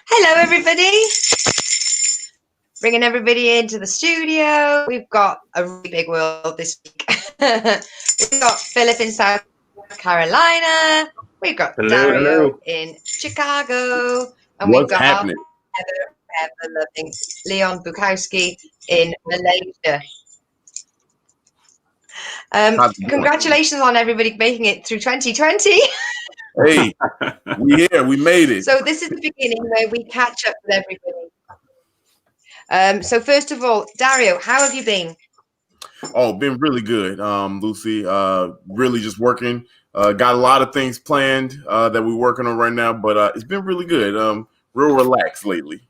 Hello, everybody. Bringing everybody into the studio. We've got a really big world this week. We've got Philip in South Carolina. We've got Dario in Chicago. And we've got happening? our ever-loving Leon Bukowski in Malaysia. Congratulations on everybody making it through 2020. Hey, we here. We made it. So this is the beginning where we catch up with everybody. So first of all, Dario, how have you been? Oh, been really good, Lucy. Really just working. Got a lot of things planned that we're working on right now, but it's been really good. Real relaxed lately.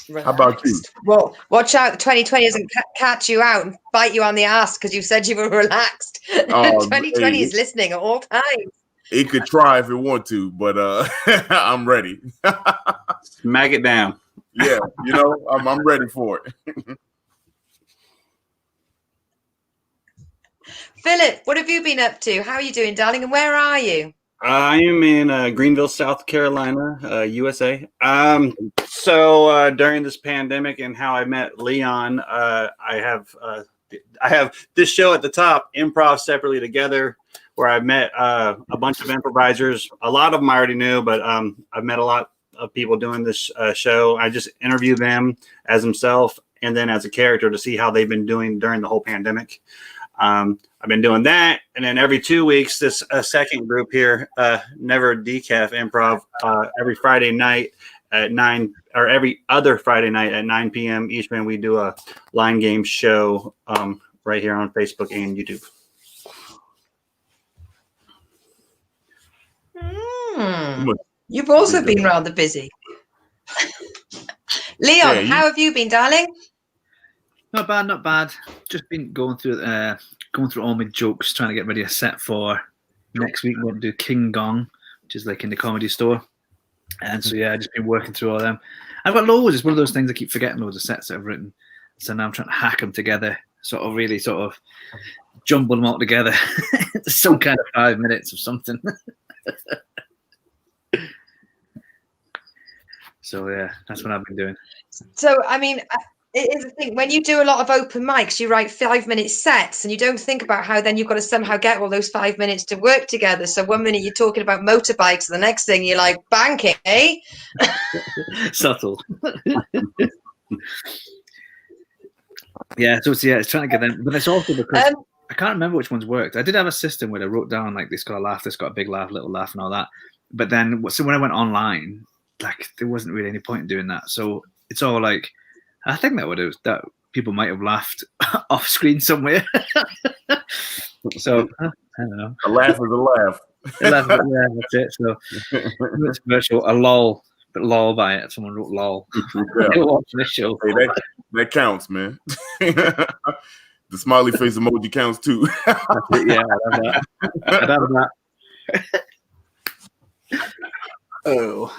Relaxed. How about you? Well, watch out. 2020 doesn't catch you out and bite you on the ass because you said you were relaxed. 2020 is listening at all times. It could try if it want to, but I'm ready. Smack it down. Yeah, I'm ready for it. Philip, what have you been up to? How are you doing, darling? And where are you? I am in Greenville, South Carolina, USA. So during this pandemic and how I met Leon, I have this show at the top, Improv Separately Together, where I've met a bunch of improvisers. A lot of them I already knew, but I've met a lot of people doing this show. I just interview them as themselves and then as a character to see how they've been doing during the whole pandemic. I've been doing that, and then every 2 weeks, this second group here, Never Decaf Improv, every Friday night at 9, or every other Friday night at 9 p.m. Eastern, we do a line game show right here on Facebook and YouTube. You've also been rather busy. Leon, how have you been, darling? Not bad, not bad. Just been going through all my jokes, trying to get ready a set for next week. We're going to do King Gong, which is like in the Comedy Store. And so, yeah, I've just been working through all of them. I've got loads. It's one of those things I keep forgetting, loads of sets that I've written. So now I'm trying to hack them together, really jumble them all together. Some kind of 5 minutes of something. So, yeah, that's what I've been doing. So, I mean, it is a thing. When you do a lot of open mics, you write 5-minute sets and you don't think about how then you've got to somehow get all those 5 minutes to work together. So 1 minute you're talking about motorbikes, and the next thing you're like banking, eh? Subtle. Yeah, so it's trying to get them, but it's also because I can't remember which ones worked. I did have a system where I wrote down like this got a laugh, this got a big laugh, little laugh, and all that. But then, so when I went online, like there wasn't really any point in doing that. So it's all like, I think that people might have laughed off screen somewhere. So I don't know. A laugh is a laugh. Yeah, that's it. So it's virtual. A lol, but lol by it. Someone wrote lol. Yeah. They were watching the show. Hey, that counts, man. The smiley face emoji counts too. Yeah, I'd have that. Oh,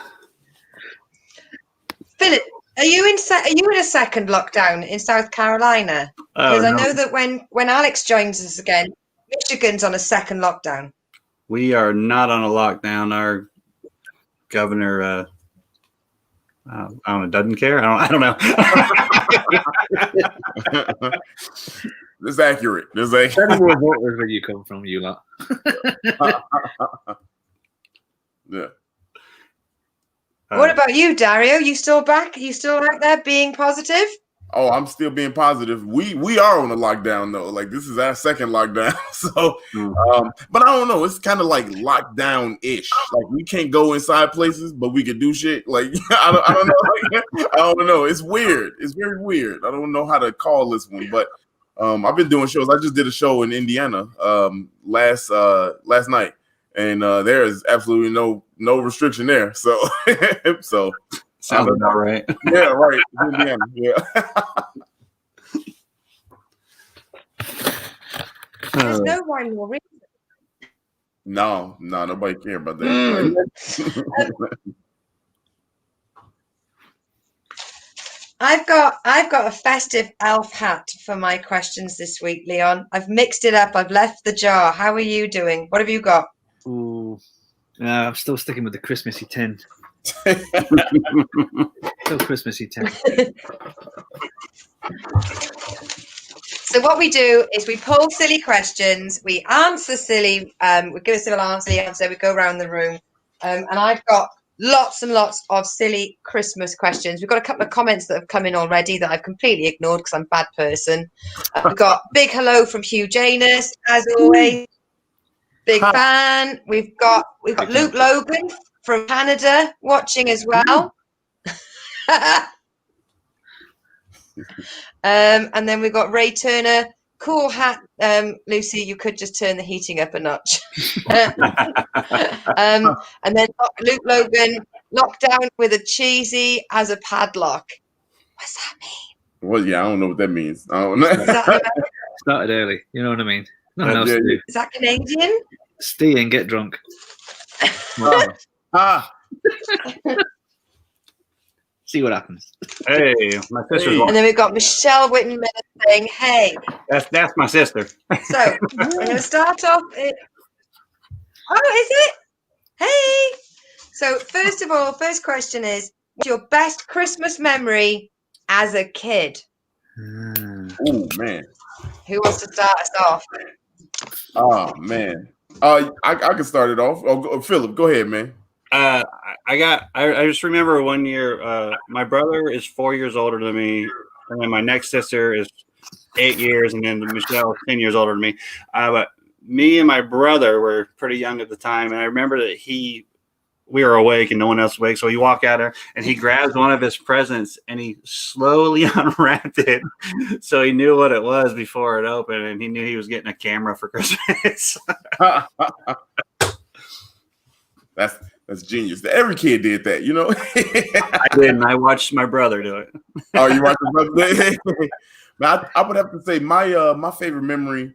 Philip, are you in a second lockdown in South Carolina? Because I know that when Alex joins us again, Michigan's on a second lockdown. We are not on a lockdown. Our governor, I don't know, doesn't care. I don't know. It's accurate. Where you come from, you lot. Yeah. What about you, Dario? You still back? You still out there being positive? Oh, I'm still being positive. We are on a lockdown though. Like this is our second lockdown. So, but I don't know. It's kind of like lockdown-ish. Like we can't go inside places, but we can do shit. Like I don't know. I don't know. It's weird. It's very weird. I don't know how to call this one, but I've been doing shows. I just did a show in Indiana last night. And there is absolutely no restriction there. So sounds about right. Yeah, right. Indiana. Yeah. There's no rhyme or reason. No, nobody care about that. I've got a festive elf hat for my questions this week, Leon. I've mixed it up. I've left the jar. How are you doing? What have you got? Ooh, I'm still sticking with the Christmassy tin. Still Christmassy tin. So what we do is we pull silly questions, we answer silly, we give a silly answer, we go around the room, and I've got lots and lots of silly Christmas questions. We've got a couple of comments that have come in already that I've completely ignored because I'm a bad person. We've got big hello from Hugh Janus, as always. Big fan. We've got Luke Logan from Canada watching as well. And then we've got Ray Turner. Cool hat, Lucy. You could just turn the heating up a notch. And then Luke Logan, lockdown with a cheesy as a padlock. What's that mean? Well, yeah, I don't know what that means. I don't know. Started early. You know what I mean? Nothing else to do. Is that Canadian? Stay and get drunk. See what happens. Hey, my sister's And then we've got Michelle Whitman saying, hey. That's my sister. So I'm going to start off. Oh, is it? Hey. So first of all, first question is, what's your best Christmas memory as a kid? Oh, man. Who wants to start us off? Oh, man. I can start it off. Oh, Philip, go ahead, man. I just remember one year, my brother is 4 years older than me, and then my next sister is 8 years, and then Michelle is 10 years older than me. But me and my brother were pretty young at the time, and I remember that we were awake and no one else awake, so he walked out there and he grabs one of his presents and he slowly unwrapped it, so he knew what it was before it opened, and he knew he was getting a camera for Christmas. That's genius. Every kid did that, you know. I didn't. I watched my brother do it. Oh, you watched your brother? I would have to say my favorite memory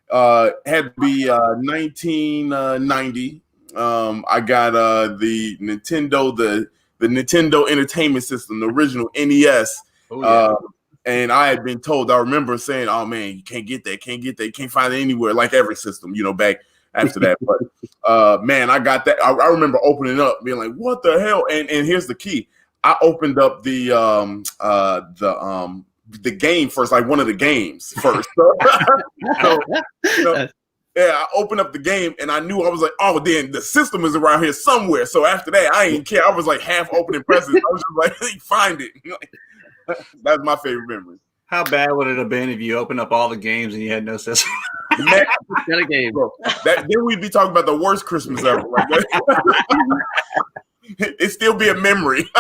had to be 1990. I got the Nintendo Entertainment System, the original NES. Oh, yeah. And I had been told, I remember saying, "Oh man, you can't get that, you can't find it anywhere." Like every system, you know, back after that. But man, I got that. I remember opening up, being like, "What the hell?" And here's the key: I opened up the game first, like one of the games first. So, yeah, I opened up the game and I knew, I was like, oh, then the system is around here somewhere. So after that, I didn't care. I was like half opening presents. I was just like, find it. That's my favorite memory. How bad would it have been if you opened up all the games and you had no system? Man, got a game. Bro, then we'd be talking about the worst Christmas ever. Like it'd still be a memory.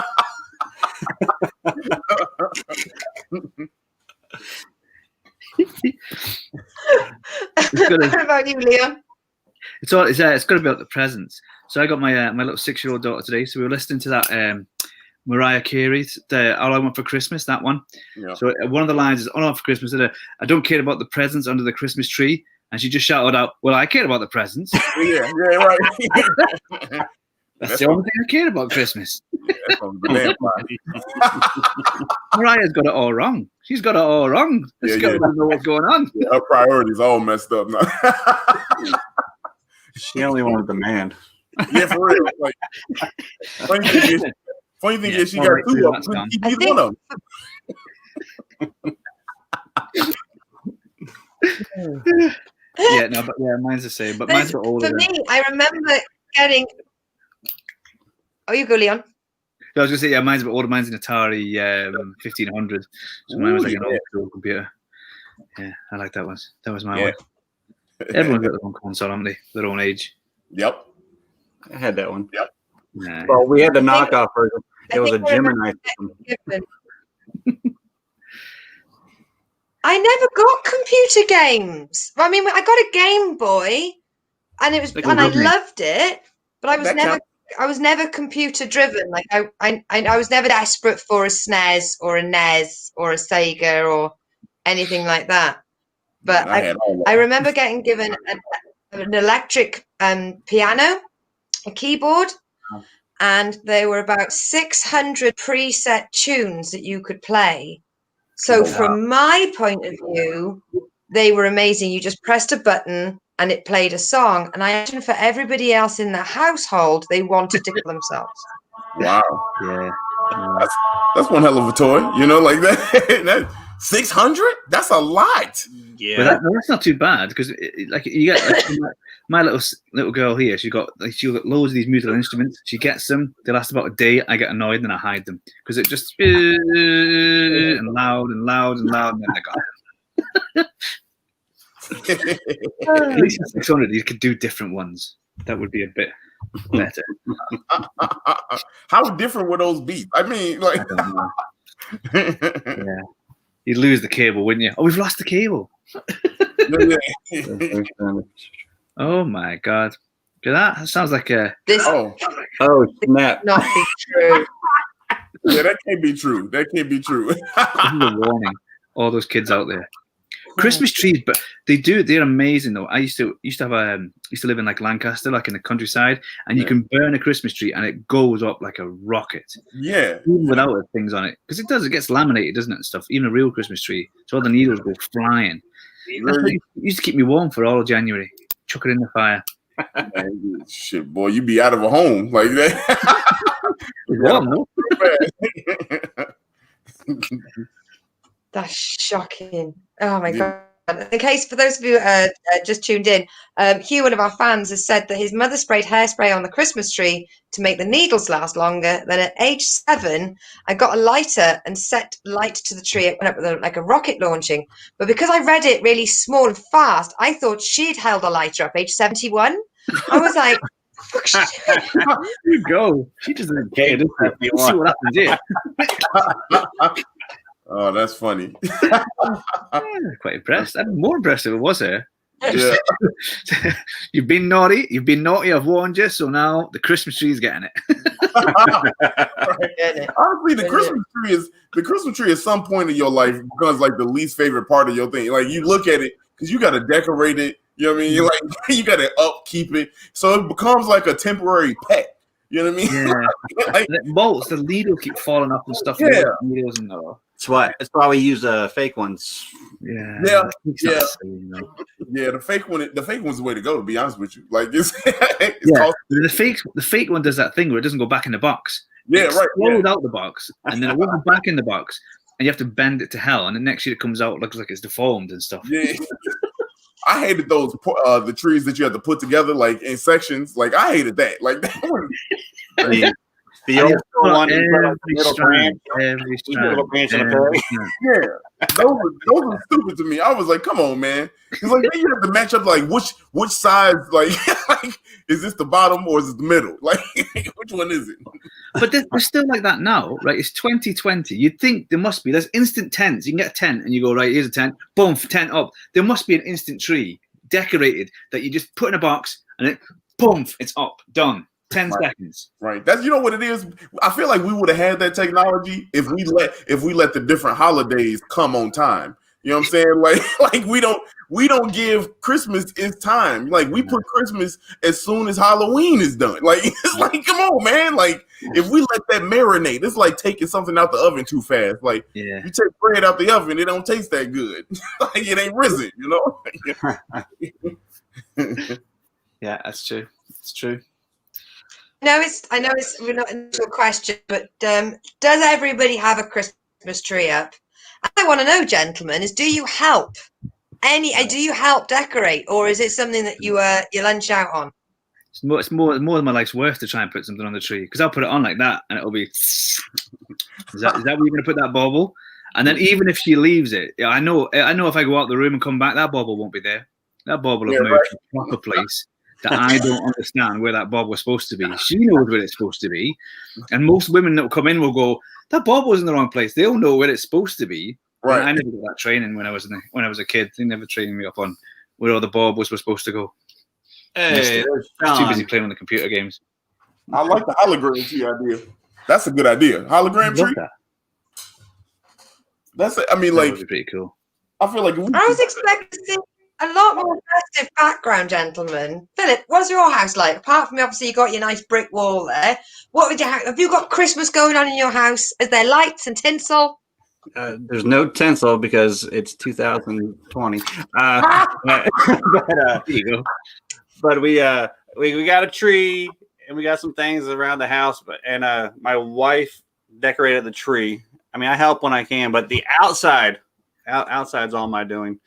What about you, Leon? It's got to be about the presents. So I got my my little 6-year-old daughter today. So we were listening to that Mariah Carey's "All I Want for Christmas," that one. Yeah. So one of the lines is, "All I want for Christmas is I don't care about the presents under the Christmas tree," and she just shouted out, "Well, I care about the presents." Yeah, right. That's the only thing I care about Christmas. Mariah's got it all wrong. She's got it all wrong. She's got to know what's going on. Yeah, her priorities all messed up now. She only wanted the man. Yeah, for real. Like, funny thing is, she got two of them. Either one of them. Yeah, no, but yeah, mine's the same. But mine's a bit older. For me, I remember getting. Oh, you go, Leon. I was going to say, yeah, mine's a bit older. Mine's an Atari 1500. So mine was like an old school computer. Yeah, I like that one. That was my one. Everyone's got their own console, haven't they? Their own age. Yep. I had that one. Yep. Nah. Well, we had the knockoff version. It was a Gemini system. I never got computer games. I mean, I got a Game Boy, and I loved it, but I was never computer driven. Like I was never desperate for a SNES or a NES or a Sega or anything like that. But I remember getting given an electric piano, a keyboard, and there were about 600 preset tunes that you could play. So from my point of view, they were amazing. You just pressed a button and it played a song, and I imagine for everybody else in the household, they wanted to kill themselves. Wow. Yeah. That's one hell of a toy, like that. 600? That's a lot. Yeah. But that's not too bad because, like, you get my little girl here. She got loads of these musical instruments. She gets them. They last about a day. I get annoyed and I hide them because it just and loud and loud and loud, and then I got. At least 600, you could do different ones. That would be a bit better. How different were those beats? I mean, like, I don't know. Yeah, you'd lose the cable, wouldn't you? Oh, we've lost the cable. Oh my god! That sounds like a. Oh snap! Not be true. Yeah, that can't be true. That can't be true. This is a warning. All those kids out there. Christmas trees, but they're amazing though. I used to live in like Lancaster, like in the countryside, and you can burn a Christmas tree and it goes up like a rocket. Yeah. Even without things on it. Because it gets laminated, doesn't it, and stuff. Even a real Christmas tree. So all the needles go flying. It used to keep me warm for all of January. Chuck it in the fire. Man, shit, boy, you be out of a home like that. Warm, no? That's shocking. Oh my god. In case for those of you just tuned in, Hugh, one of our fans, has said that his mother sprayed hairspray on the Christmas tree to make the needles last longer. Then at age 7, I got a lighter and set light to the tree. It went up with like a rocket launching. But because I read it really small and fast, I thought she'd held a lighter up age 71. I was like, fuck shit. There you go. She just doesn't care, does she? We'll see what happens here. Oh, that's funny. Quite impressed. I'm more impressed if it was her. Yeah. You've been naughty. I've warned you. So now the Christmas tree is getting it. Honestly, the Christmas tree at some point in your life becomes like the least favorite part of your thing. Like you look at it because you got to decorate it. You know what I mean? Like you got to upkeep it, so it becomes like a temporary pet. You know what I mean? Yeah. Like, the bolts, the lead will keep falling off and stuff. Yeah. Needles and all. That's why we use fake ones. Yeah. The The fake one's the way to go. To be honest with you, like it's the fake one does that thing where it doesn't go back in the box. Yeah, it right. Explode out the box, and then it won't go back in the box, and you have to bend it to hell. And the next year it comes out, looks like it's deformed and stuff. Yeah. I hated those the trees that you had to put together like in sections. Like I hated that. Like that one. The old one, yeah, those were stupid to me. I was like, come on, man. It's like then you have to match up like which size, like is this the bottom or is it the middle? Like which one is it? But they're still like that now, right? It's 2020. You'd think there must be. There's instant tents. You can get a tent and you go, right, here's a tent. Boom, tent up. There must be an instant tree decorated that you just put in a box and it, boom, it's up, done. 10 seconds. Right. That's what it is. I feel like we would have had that technology if we let the different holidays come on time. You know what I'm saying? Like we don't give Christmas its time. Like we put Christmas as soon as Halloween is done. Like it's like, come on, man. Like if we let that marinate, it's like taking something out the oven too fast. Like you take bread out the oven, it don't taste that good. Like it ain't risen, you know? Yeah, that's true. It's true. I know it's we're not into a question, but does everybody have a Christmas tree up? I want to know, gentlemen, do you help decorate, or is it something that you lunch out on? It's more than my life's worth to try and put something on the tree, because I'll put it on like that and it'll be is that where you're going to put that bauble? And then even if she leaves it, I know if I go out the room and come back, that bauble won't be there. That bauble will move to a proper place that I don't understand where that bauble was supposed to be. She knows where it's supposed to be, and most women that will come in will go, that bauble was in the wrong place. They'll know where it's supposed to be. Right. And I never got that training when I was a kid. They never trained me up on where all the baubles were supposed to go. Hey, I was too busy playing on the computer games. I like the hologram tree idea. That's a good idea. Hologram tree. That's I mean, like, that would be pretty cool. I feel like I was expecting to see a lot more festive background, gentlemen. Philip, what's your house like? Apart from obviously you got your nice brick wall there. What would you have you got Christmas going on in your house? Is there lights and tinsel? There's no tinsel because it's 2020. But There you go. but we got a tree and we got some things around the house. And my wife decorated the tree. I mean, I help when I can, but the outside's all my doing.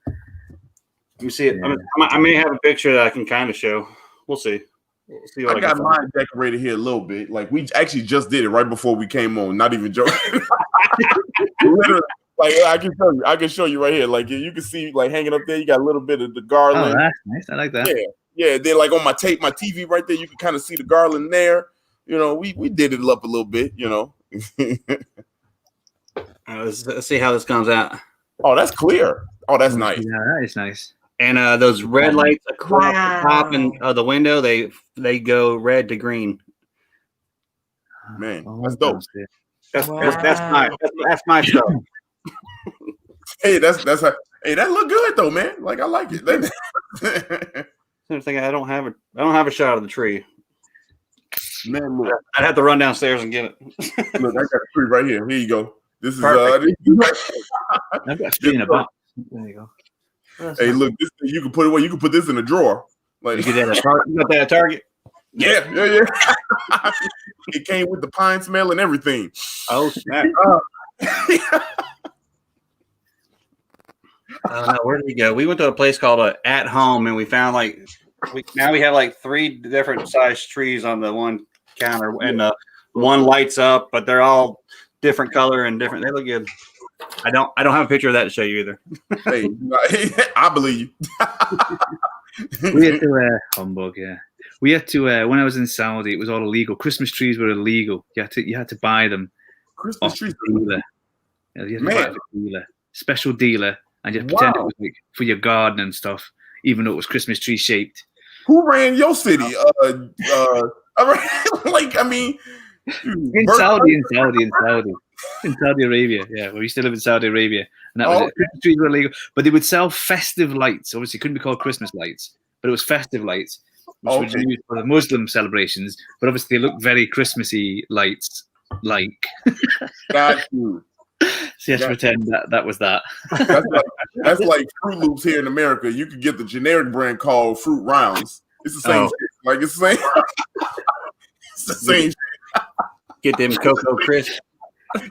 Let me see it. Yeah. I may have a picture that I can kind of show. We'll see. We'll see what I got mine decorated here a little bit. Like we actually just did it right before we came on. Not even joking. Literally, like I can show you right here. Like you can see like hanging up there. You got a little bit of the garland. Oh, that's nice. I like that. Yeah. Then like on my TV right there, you can kind of see the garland there. You know, we did it up a little bit. You know. Let's see how this comes out. Oh, that's clear. Oh, that's nice. Yeah, that is nice. And those red lights across the top of the window, they go red to green. Man, that's dope. That's my stuff. Hey, that look good though, man. Like I like it. I'm thinking I don't have a shot of the tree. Man, look. I'd have to run downstairs and get it. Look, I got a tree right here. Here you go. This is Perfect. I've got a tree in a box. There you go. Hey, look, this thing, you can put it away. You can put this in a drawer. Like you got that at Target. Yeah. It came with the pine smell and everything. Oh snap! Where did we go? We went to a place called At Home, and we found we have like 3 different size trees on the one counter, and one lights up, but they're all different color and different. They look good. I don't have a picture of that to show you either. Hey, I believe you. We had to humbug, yeah. We had to when I was in Saudi, it was all illegal. Christmas trees were illegal. You had to buy them. Christmas trees, dealer. Yeah, you had to buy it off a dealer, special dealer, and you had to pretend it was like for your garden and stuff, even though it was Christmas tree shaped. Who ran your city? Like I mean, in Saudi Arabia, yeah. We used to live in Saudi Arabia, and that was it. Christmas trees were illegal, but they would sell festive lights. Obviously, it couldn't be called Christmas lights, but it was festive lights, which was used for the Muslim celebrations. But obviously, they look very Christmassy lights, like. Got you. So you have to pretend that was that. That's like Fruit Loops here in America. You could get the generic brand called Fruit Rounds. It's the same shit. Like it's the same. It's the same shit. Get them Cocoa Crisp.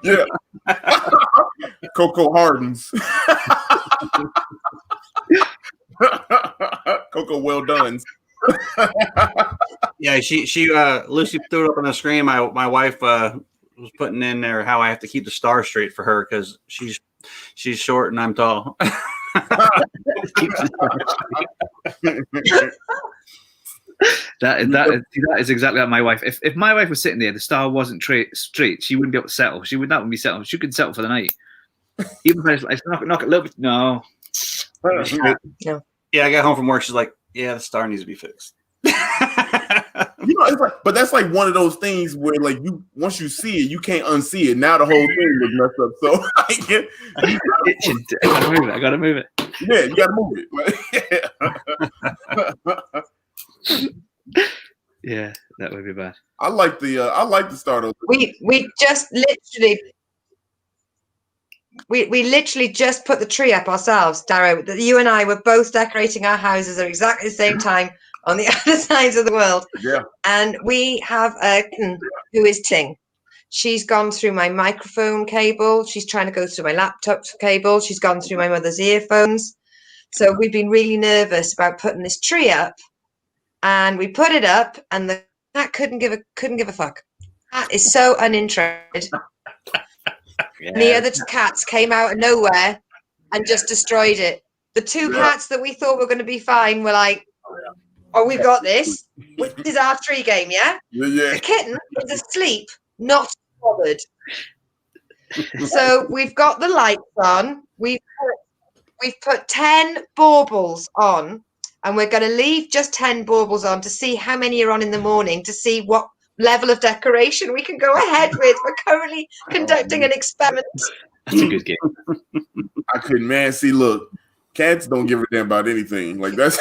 Yeah. Cocoa Hardens. Cocoa Well Done's. Yeah, she Lucy threw it up on the screen. My wife was putting in there how I have to keep the star straight for her because she's short and I'm tall. That is exactly like my wife. If my wife was sitting there, the star wasn't straight, she wouldn't be able to settle. She would not be settled. She could settle for the night. Even if I knock a little bit. No. Yeah, I got home from work. She's like, "Yeah, the star needs to be fixed." It's like, but that's like one of those things where, like, once you see it, you can't unsee it. Now the whole thing was messed up. So I gotta move it. Yeah, you gotta move it. Yeah, that would be bad. I like the start of. We just literally. We literally just put the tree up ourselves, Dario. You and I were both decorating our houses at exactly the same time on the other sides of the world. Yeah. And we have a who is Ting. She's gone through my microphone cable. She's trying to go through my laptop cable. She's gone through my mother's earphones. So we've been really nervous about putting this tree up. And we put it up, and the cat couldn't give a fuck. Cat is so uninterested. Yeah. And the other cats came out of nowhere and just destroyed it. The 2 cats that we thought were going to be fine were like, "Oh, we've got this. This is our tree game, yeah?" The kitten is asleep, not bothered. So we've got the lights on. We've put 10 baubles on, and we're going to leave just 10 baubles on to see how many are on in the morning, to see what level of decoration we can go ahead with. We're currently conducting an experiment. That's a good game. I couldn't, man. See, look, cats don't give a damn about anything. Like that's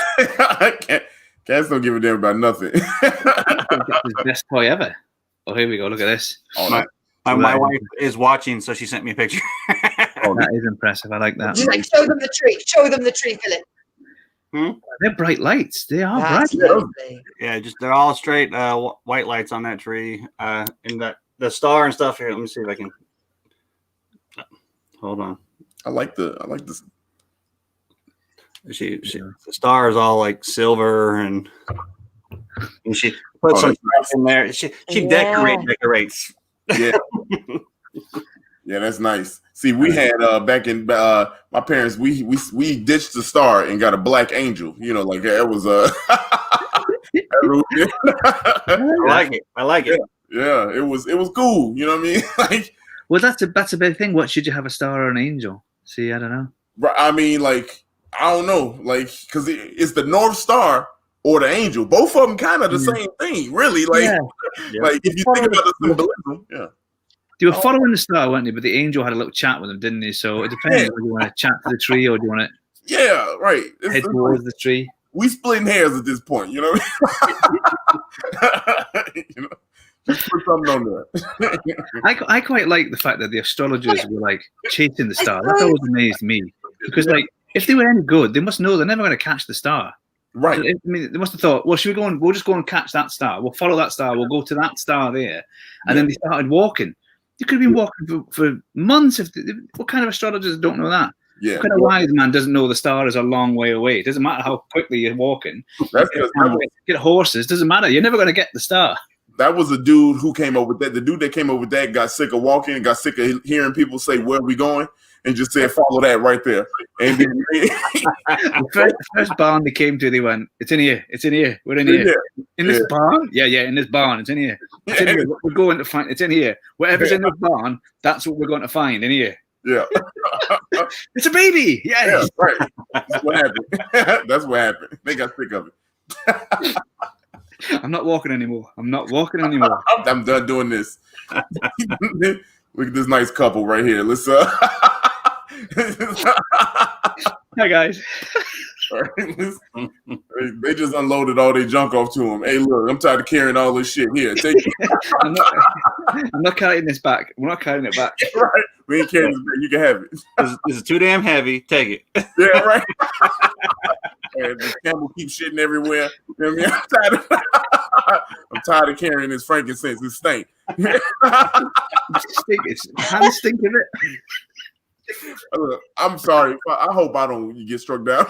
cats don't give a damn about nothing. It's the best toy ever. Oh, here we go. Look at this. Oh, My wife is watching, so she sent me a picture. That is impressive. I like that. Just like, show them the tree. Show them the tree, Philip. They're bright lights. They are That's bright. lovely. Yeah, just they're all straight white lights on that tree. And the star and stuff here. Let me see if I can. Hold on. I like this. The star is all like silver, and she puts some stuff in there. She decorates. Yeah. Yeah, that's nice. See, we had back in my parents, we ditched the star and got a black angel. You know, like that was I like it. Yeah, it was cool. You know what I mean? Like, well, that's a big thing. What should you have, a star or an angel? See, I don't know. I mean, like, I don't know, like, because it's the North Star or the angel. Both of them kind of the same thing, really. Like, like if you think about the symbolism, They were following the star, weren't they? But the angel had a little chat with them, didn't they? So it depends. Do you want to chat to the tree, or do you want to head towards the tree? We splitting hairs at this point, you know what I mean? You know, just put something on there. I quite like the fact that the astrologers were like chasing the star. That always amazed me, because like if they were any good, they must know they're never going to catch the star. Right. I mean, they must have thought, well, should we go and we'll just go and catch that star. We'll follow that star. We'll go to that star there, and then they started walking. You could have been walking for months. What kind of astrologers don't know that? Yeah. What kind of wise man doesn't know the star is a long way away? It doesn't matter how quickly you're walking. That's get horses. Doesn't matter. You're never going to get the star. That was a dude who came up with that. The dude that came up with that got sick of walking, got sick of hearing people say, "Where are we going?" and just said, "Follow that right there." And then the first barn they came to, they went, "It's in here. It's in here. We're in here. In this barn? Yeah, in this barn. It's in here. It's in here. We're going to find. It's in here. Whatever's in this barn, that's what we're going to find in here." Yeah. It's a baby. Yeah, right. That's what happened. That's what happened. They got sick of it. I'm not walking anymore. I'm done doing this. Look at this nice couple right here. Let's Hi guys. They just unloaded all their junk off to him. Hey, look, I'm tired of carrying all this shit. Here, take it. I'm not carrying this back. We're not carrying it back. Right. We ain't carrying this back. You can have it. This is too damn heavy. Take it. Yeah, right. And the camel keeps shitting everywhere. You know what I mean? I'm tired of carrying this frankincense. It stink. It's kind of stink of it. I'm sorry. I hope I don't get struck down.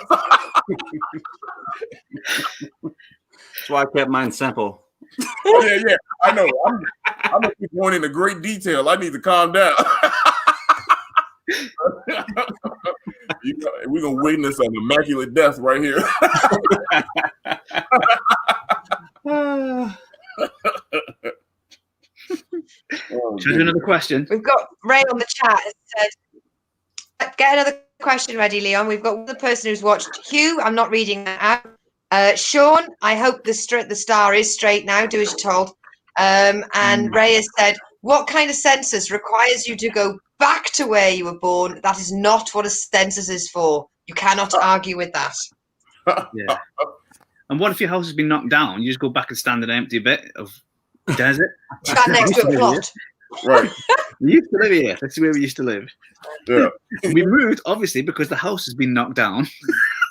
That's why I kept mine simple. Yeah. I know. I'm gonna keep going into great detail. I need to calm down. We're gonna witness an immaculate death right here. Should I do another question? We've got Ray on the chat that said, get another question ready, Leon. We've got the person who's watched. Hugh, I'm not reading that out. Sean, I hope the star is straight now. Do as you're told. And Ray has said, what kind of census requires you to go back to where you were born? That is not what a census is for. You cannot argue with that. Yeah. And what if your house has been knocked down? You just go back and stand in an empty bit of desert. Stand next to a plot. Right. We used to live here. That's where we used to live. Yeah. We moved, obviously, because the house has been knocked down.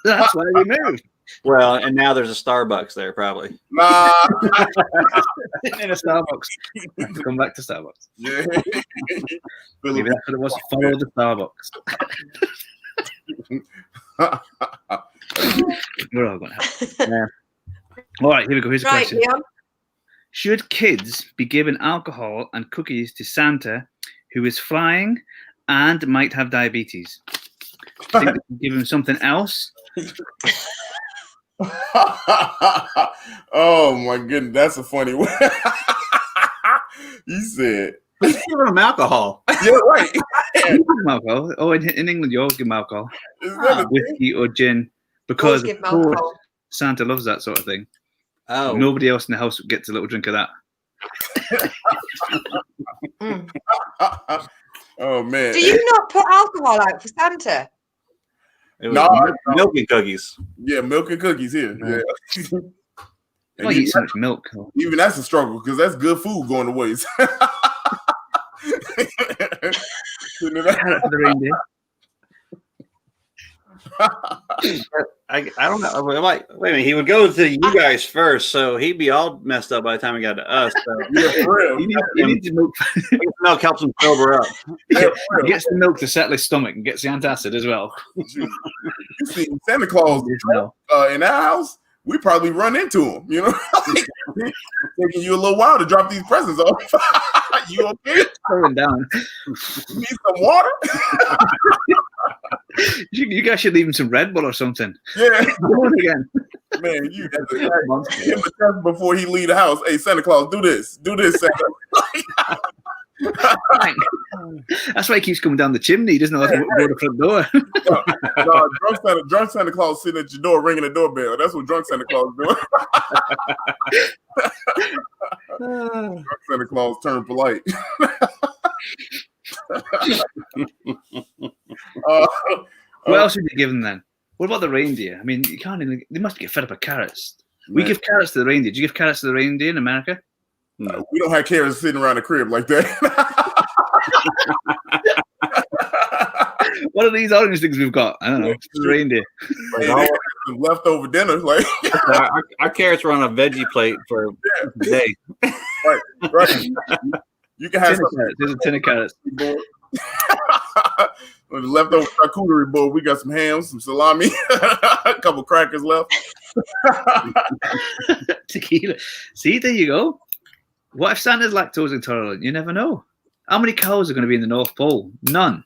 That's why we moved. Well, and now there's a Starbucks there, probably. Nah. In a Starbucks. Come back to Starbucks. Yeah. Maybe that's what it was. Follow the Starbucks. We're all going to have. All right, here we go. Here's a question. Leon. Should kids be given alcohol and cookies to Santa, who is flying and might have diabetes? I think we can give him something else. Oh my goodness, that's a funny one. You said give him alcohol. Yeah, right. You give him alcohol. Oh, in England, you always give him alcohol. Whiskey or gin. Because of course, Santa loves that sort of thing. Oh. Nobody else in the house gets a little drink of that. Oh man. Do you not put alcohol out for Santa? No, milk and cookies. Yeah, milk and cookies here. Yeah. I eat so much milk. Even that's a struggle because that's good food going to waste. Carrot for the reindeer. I don't know. Wait a minute. He would go to you guys first, so he'd be all messed up by the time he got to us. So. Yeah, for real. You need to milk. Milk helps him sober up. Yeah, He gets the milk to settle his stomach and gets the antacid as well. You see, Santa Claus in our house, we probably run into him. You know, like, taking you a little while to drop these presents off. You okay? Going down. You need some water? You guys should leave him some Red Bull or something. Yeah. Go on again. Man, you have to give him a test before he leave the house. Hey, Santa Claus, do this, Santa. That's why he keeps coming down the chimney. He doesn't know how to go to the front door. No, drunk Santa Claus sitting at your door ringing the doorbell. That's what drunk Santa Claus doing. Drunk Santa Claus turned polite. What else would you give them then? What about the reindeer? I mean, you can't even. They must get fed up with carrots. We give carrots to the reindeer. Do you give carrots to the reindeer in America? No, we don't have carrots sitting around the crib like that. What are these orange things we've got? I don't know. The reindeer. Like, some leftover dinner. Like our carrots were on a veggie plate for the day. Right. You can have There's a tin of carrots. On the leftover charcuterie board, we got some ham, some salami, a couple crackers left. Tequila. See, there you go. What if Santa's lactose intolerant? You never know. How many cows are going to be in the North Pole? None.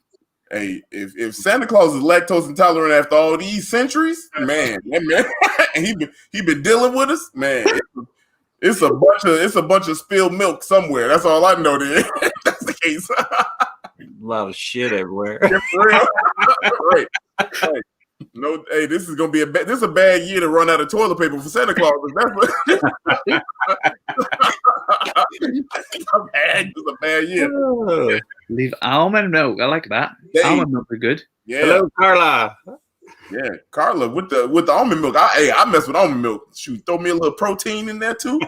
Hey, if Santa Claus is lactose intolerant after all these centuries, man, and he been dealing with us, man. It's a bunch of spilled milk somewhere. That's all I know. There, that's the case. A lot of shit everywhere. Yeah, for real. Right. No, hey, this is gonna be this is a bad year to run out of toilet paper for Santa Claus. That's what. It's a bad year. Oh, leave almond milk. I like that. Hey. Almond milk are good. Yeah. Hello, Carla. Yeah, Carla with the almond milk. I mess with almond milk. Shoot, throw me a little protein in there too.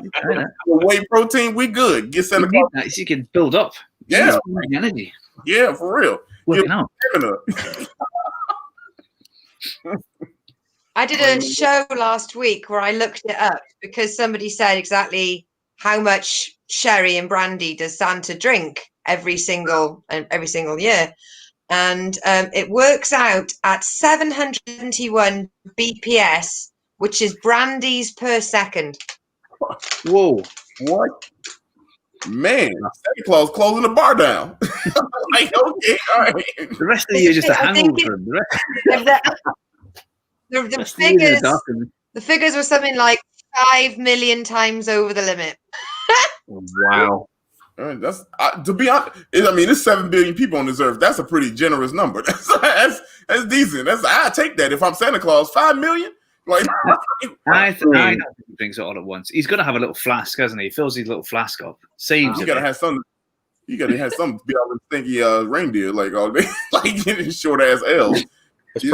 Whey protein, we good. Get Santa Claus. That so you can build up. Yeah, energy. Yeah, for real. Working out. I did a show last week where I looked it up because somebody said exactly how much sherry and brandy does Santa drink every single year, and it works out at 771 BPS, which is brandies per second. Whoa! What? Man, Santa Claus closing the bar down. Like, okay, all right. The rest of the year is just a hangover. The figures were something like 5 million times over the limit. Wow. That's to be honest. I mean, there's 7 billion people on this earth. That's a pretty generous number. That's decent. I take that. If I'm Santa Claus, 5 million. Like, I don't think so all at once. He's got to have a little flask, hasn't he? He fills his little flask up. Saves. You gotta have something. You gotta have something to be all the stinky reindeer like all day, like getting short ass L's. It's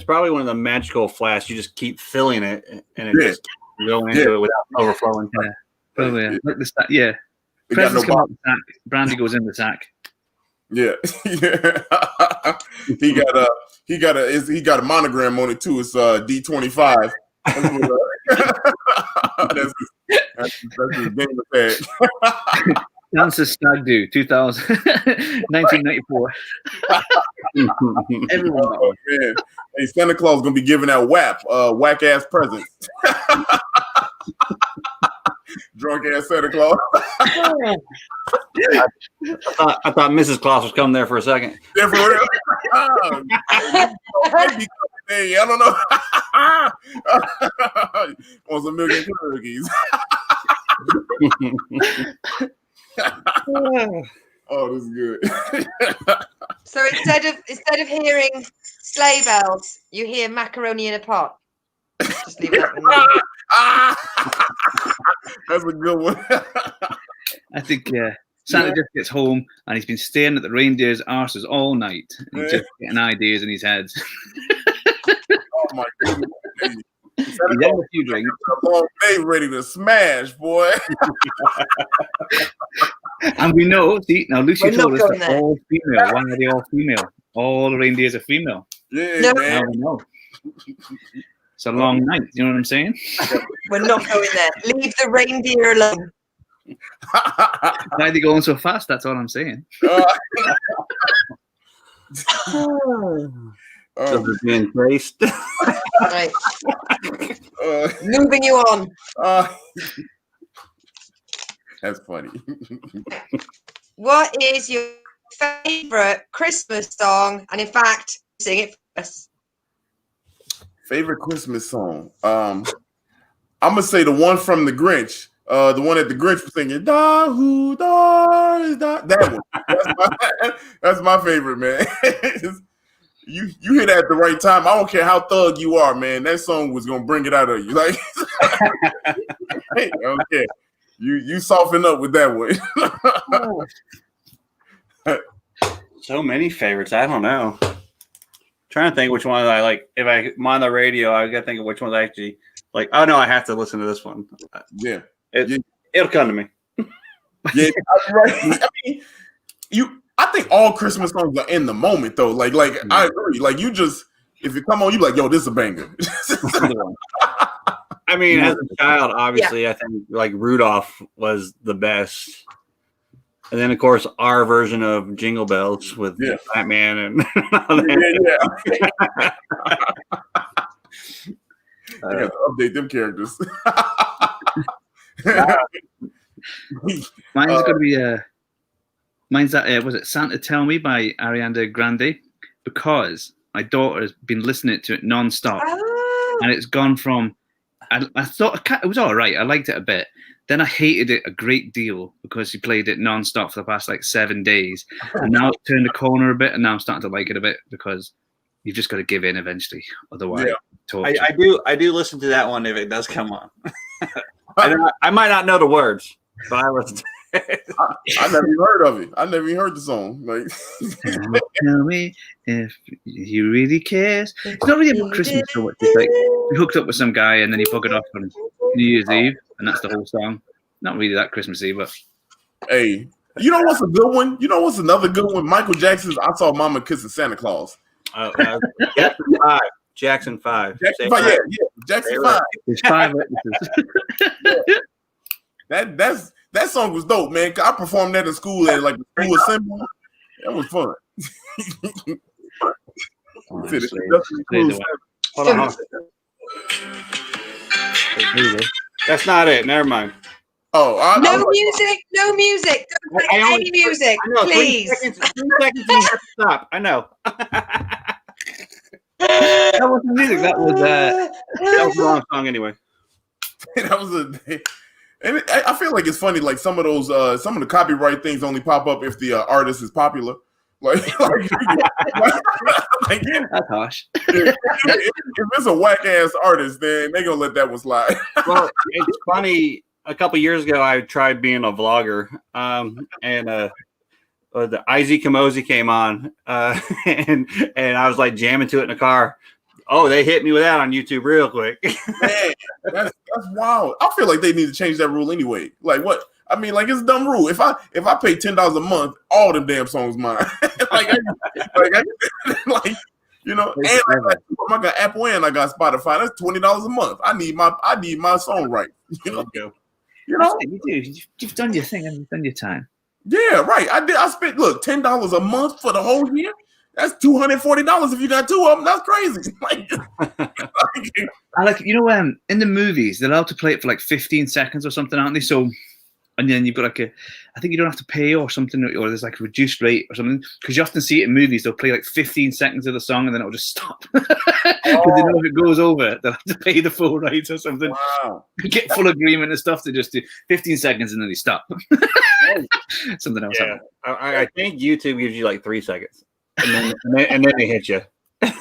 probably one of the magical flasks. You just keep filling it, and it just go into it without overflowing. Yeah, probably. Yeah. Like the stack. Yeah. It Presents come out the sack. Brandy goes in the sack. Yeah, yeah. He got a monogram on it too. It's D25. That's his game of tag. Dance's Stag Do 1994. Everyone. Oh, man. Hey, Santa Claus gonna be giving out whack ass presents. Drunk ass Santa Claus. I thought Mrs. Claus was coming there for a second. Yeah, for real. Hey, I don't know. Want some milk and cookies. Oh, this is good. So instead of hearing sleigh bells, you hear macaroni in a pot. Just leave that one there. That's a good one. I think Santa just gets home and he's been staring at the reindeer's arses all night and he's just getting ideas in his head. Oh my goodness. He's having a few drinks. A long day ready to smash, boy. And we know, see, now Lucy We're told not us going they're there. all female. Why are they all female? All the reindeers are female. Yeah, No. man. Now we know. It's a long night. You know what I'm saying? We're not going there. Leave the reindeer alone. Why are they going so fast? That's all I'm saying. So they're being traced. Right. Moving you on. That's funny. What is your favorite Christmas song? And in fact, sing it for us. Favorite Christmas song? I'm gonna say the one from the Grinch. The one that the Grinch was singing. Da who da is da. That one. That's my favorite, man. You hear that at the right time. I don't care how thug you are, man. That song was gonna bring it out of you. Like, hey, I don't care. You soften up with that one. So many favorites. I don't know. Trying to think which one I like. If I'm on the radio, I gotta think of which ones I actually like. Oh no, I have to listen to this one. Yeah, it'll come to me. Yeah, right. I mean, I think all Christmas songs are in the moment though. Like I agree. Like you just if you come on, you like, yo, this is a banger. I mean, as a child, obviously, I think like Rudolph was the best. And then, of course, our version of Jingle Bells with Batman and all that. I got to update them characters. Mine's going to be mine's that was it Santa Tell Me by Ariana Grande, because my daughter has been listening to it non-stop, and it's gone from I thought it was all right. I liked it a bit. Then I hated it a great deal because she played it non-stop for the past like 7 days. And now it's turned the corner a bit, and now I'm starting to like it a bit because you've just got to give in eventually. Otherwise, I do listen to that one if it does come on. I might not know the words, but I listen to it. I never even heard of it. I never even heard the song. Like, tell me if you really cares. It's not really about Christmas so much. It's like you hooked up with some guy and then you bug it off on New Year's Eve, and that's the whole song. Not really that Christmassy, but hey, you know what's a good one? You know what's another good one? Michael Jackson's "I Saw Mama Kissing Santa Claus." Jackson 5. Jackson 5. Yeah, Jackson 5. There's 5 witnesses. That song was dope, man. I performed that in school at like the school assembly. That was fun. Hold on. That's not it. Never mind. Oh, no music. Don't play any music, please. 3 seconds you have to stop. I know. That wasn't music. That was the wrong song anyway. That was and I feel like it's funny. Like some of the copyright things only pop up if the artist is popular. Like that's harsh. If it's a whack ass artist, then they gonna let that one slide. Well, it's funny. A couple years ago, I tried being a vlogger, and the IZ Kamosi came on, and I was like jamming to it in the car. Oh, they hit me with that on YouTube real quick. Man, that's wild. I feel like they need to change that rule anyway. Like what? I mean, like it's a dumb rule. If I pay $10 a month, all them damn songs mine. like you know, and I got Apple and I got Spotify. That's $20 a month. I need my song right. You know, you do. You've done your thing and you've done your time. Yeah, right. I spent $10 a month for the whole year. That's $240 if you got 2 of them. That's crazy. I like, in the movies they're allowed to play it for like 15 seconds or something, aren't they? So, and then you've got like I think you don't have to pay or something, or there's like a reduced rate or something, because you often see it in movies. They'll play like 15 seconds of the song and then it'll just stop. Because they know if it goes over, they'll have to pay the full rights or something. Wow. Get full agreement and stuff to just do 15 seconds and then they stop. Something else. Yeah. I think YouTube gives you like 3 seconds. And then they hit you. then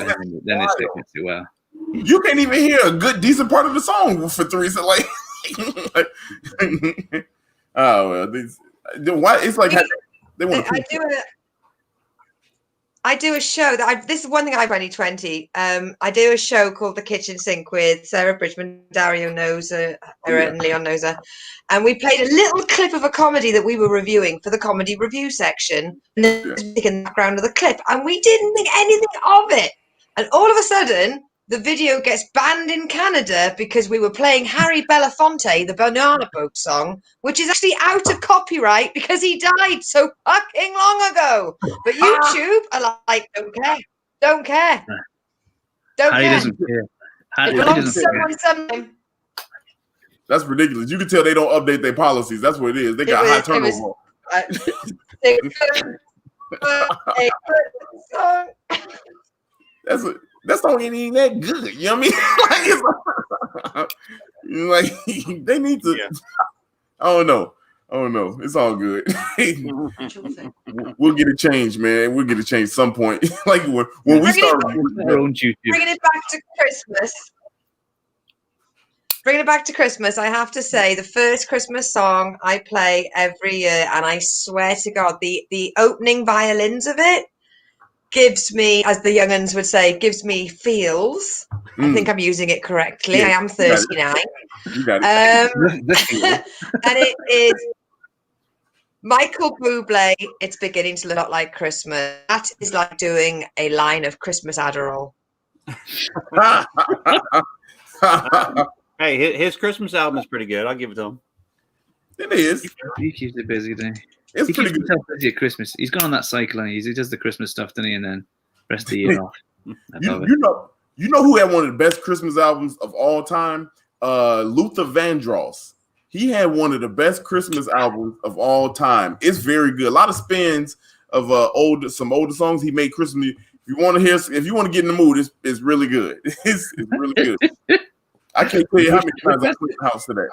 it's too well. You can't even hear a good, decent part of the song for 3 seconds. Oh well, why? It's like they want to. I do a show that this is one thing I 2020. I do a show called The Kitchen Sink with Sarah Bridgman, Dario knows her, and Leon knows her. And we played a little clip of a comedy that we were reviewing for the comedy review section. And then in the background of the clip. And we didn't think anything of it. And all of a sudden, the video gets banned in Canada because we were playing Harry Belafonte, the Banana Boat song, which is actually out of copyright because he died so fucking long ago. But YouTube are like, don't care. Harry doesn't care. It belongs to someone sometime. That's ridiculous. You can tell they don't update their policies. That's what it is. They got high turnover. That song ain't even that good. You know what I mean? like they need to. Yeah. I don't know. It's all good. We'll get it changed, man. We'll get it changed some point. like when we start bringing it back to Christmas. Bringing it back to Christmas, I have to say the first Christmas song I play every year, and I swear to God, the opening violins of it gives me, as the young'uns would say, gives me feels. I think I'm using it correctly. Yeah, I am 39. You got it. And it is Michael Bublé, It's Beginning to Look Like Christmas. That is like doing a line of Christmas Adderall. Hey, his Christmas album is pretty good. I'll give it to him. It is. He keeps it busy, doesn't he? It's pretty good. Busy at Christmas. He's gone on that cycle, and he does the Christmas stuff, doesn't he? And then rest of the year off. You know who had one of the best Christmas albums of all time? Luther Vandross. He had one of the best Christmas albums of all time. It's very good. A lot of spins of some older songs he made Christmas. If you want to get in the mood, it's really good. It's really good. I can't tell you how many times I cleaned the house today.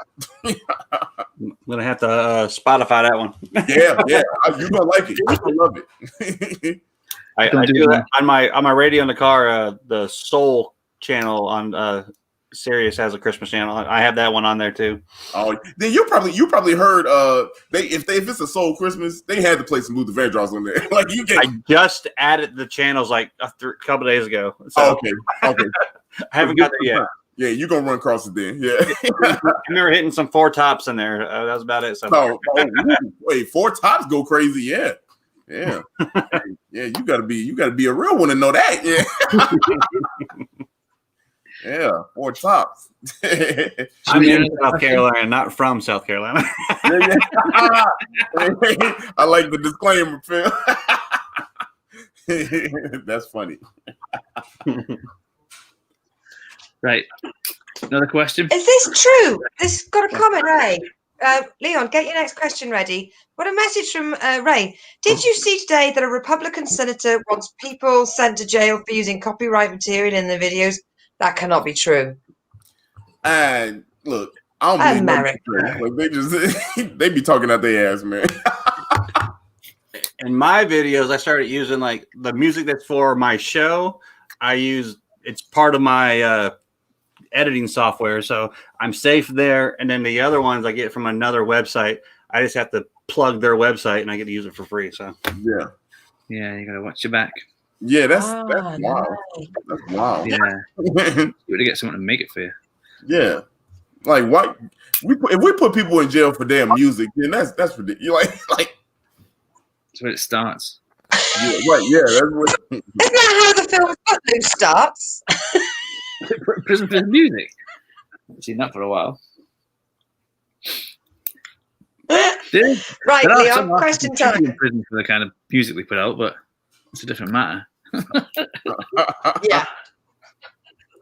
I'm gonna have to Spotify that one. Yeah, you're gonna like it. You're gonna love it. I do that on my radio in the car. The Soul channel on Sirius has a Christmas channel. I have that one on there too. Oh, then you probably heard if it's a Soul Christmas, they had to play some Luther Vandross on there. Like I just added the channels like a couple days ago. So okay. I haven't got there yet. Yeah, you're going to run across it then. Yeah. I remember hitting some Four Tops in there. That was about it. So. Wait, Four Tops go crazy. Yeah. Yeah. Yeah, you gotta be a real one to know that. Yeah. Yeah, Four Tops. I'm in South Carolina, not from South Carolina. Yeah. I like the disclaimer, Phil. That's funny. Right. Another question. Is this true? This got a comment, Ray. Leon, get your next question ready. What a message from Ray. Did you see today that a Republican senator wants people sent to jail for using copyright material in their videos? That cannot be true. And look, I don't believe America. Like they be talking out their ass, man. In my videos, I started using like the music that's for my show. It's part of my editing software, so I'm safe there. And then the other ones I get from another website. I just have to plug their website, and I get to use it for free. So yeah, you gotta watch your back. Yeah, that's wild. Nice. That's wild. Yeah, you got to get someone to make it for you. Yeah, like what? If we put people in jail for damn music, then that's ridiculous. Like that's where it starts. Yeah, right. Yeah, that's what. Isn't that how the film Footloose starts? Prison for music. I've seen that for a while. Right, Leon, question time. In prison for the kind of music we put out, but it's a different matter. Yeah.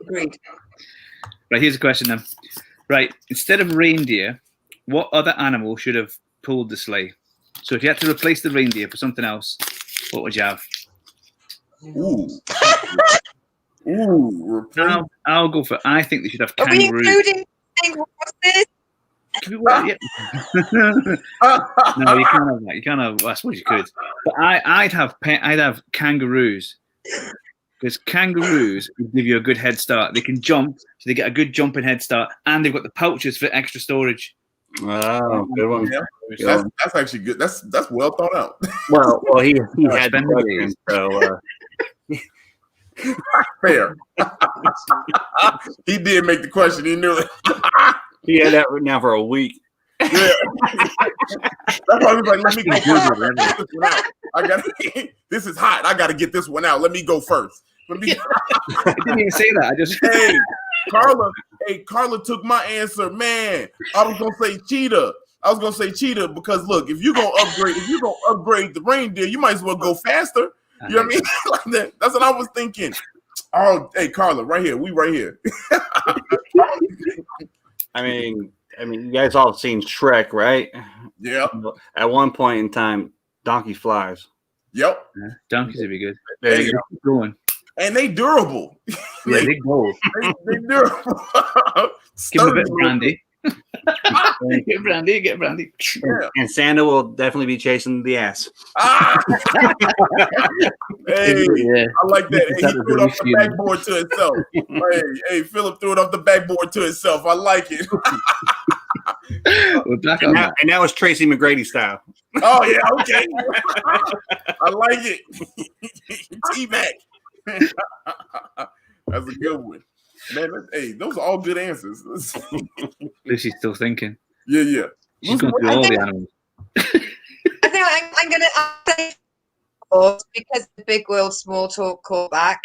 Agreed. Right, here's a question then. Right, instead of reindeer, what other animal should have pulled the sleigh? So if you had to replace the reindeer for something else, what would you have? Ooh. I'll go for. I think they should have kangaroos. Are we including horses? No, you can't have that. You can't have. I suppose you could, but I'd have kangaroos because kangaroos would give you a good head start. They can jump, so they get a good jumping head start, and they've got the pouches for extra storage. Oh, good one. Yeah, that's actually good. That's well thought out. Well, he had the question, so Fair. He did make the question. He knew it. he had that written down for a week. Yeah. That's why he was like, let me go first. This one out. This is hot. I got to get this one out. Let me go first. I didn't even say that. I just Carla took my answer, man. I was gonna say cheetah because look, if you're gonna upgrade the reindeer, you might as well go faster. You know what I mean? Like that. That's what I was thinking. Oh, hey, Carla, right here. We right here. I mean, you guys all seen Shrek, right? Yeah. At one point in time, donkey flies. Yep. Yeah, donkeys would be good. There you go. Going. And they durable. Yeah, they go. They durable. Give them a bit of brandy. Get brandy. Yeah. And Santa will definitely be chasing the ass. Hey, yeah. I like that. Hey, he threw it off the backboard to itself. Hey, Philip threw it off the backboard to itself. I like it. We're back on that. And now it's Tracy McGrady style. Oh, yeah, okay. I like it. T-Mac. That's a good one. Man, hey, those are all good answers. Lucy's still thinking. Yeah. She's going through all the animals. I think I'm going to say because the big world small talk call back,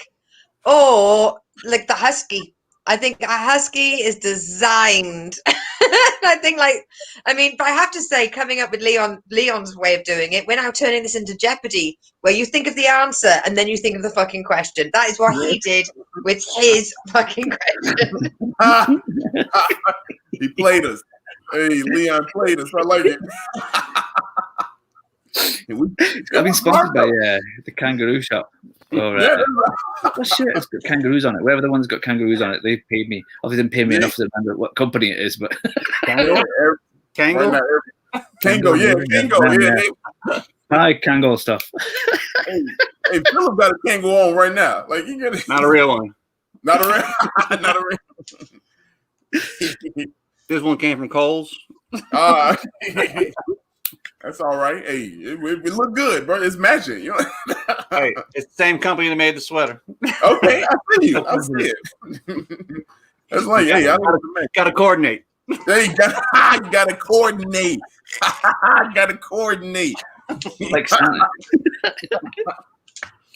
or like the husky. I think a husky is designed. I think, but I have to say, coming up with Leon's way of doing it, we're now turning this into Jeopardy, where you think of the answer and then you think of the fucking question. That is what he did with his fucking question. He played us. Hey, Leon played us. I like it. I've been sponsored by the kangaroo shop. What shirt has got kangaroos on it? Wherever the one's got kangaroos on it, they've paid me. Obviously, didn't pay me enough to remember what company it is, but Kango, yeah. Hi, Kango stuff. Hey, Philip got a Kango on right now. Like you get it. Not a real one. Not a real. This one came from Kohl's. That's all right. Hey, it look good, bro. It's matching. You know? Hey, it's the same company that made the sweater. Okay, I see you. I see it. That's like, hey, I gotta coordinate. Hey, you gotta coordinate. Gotta coordinate. Like Santa.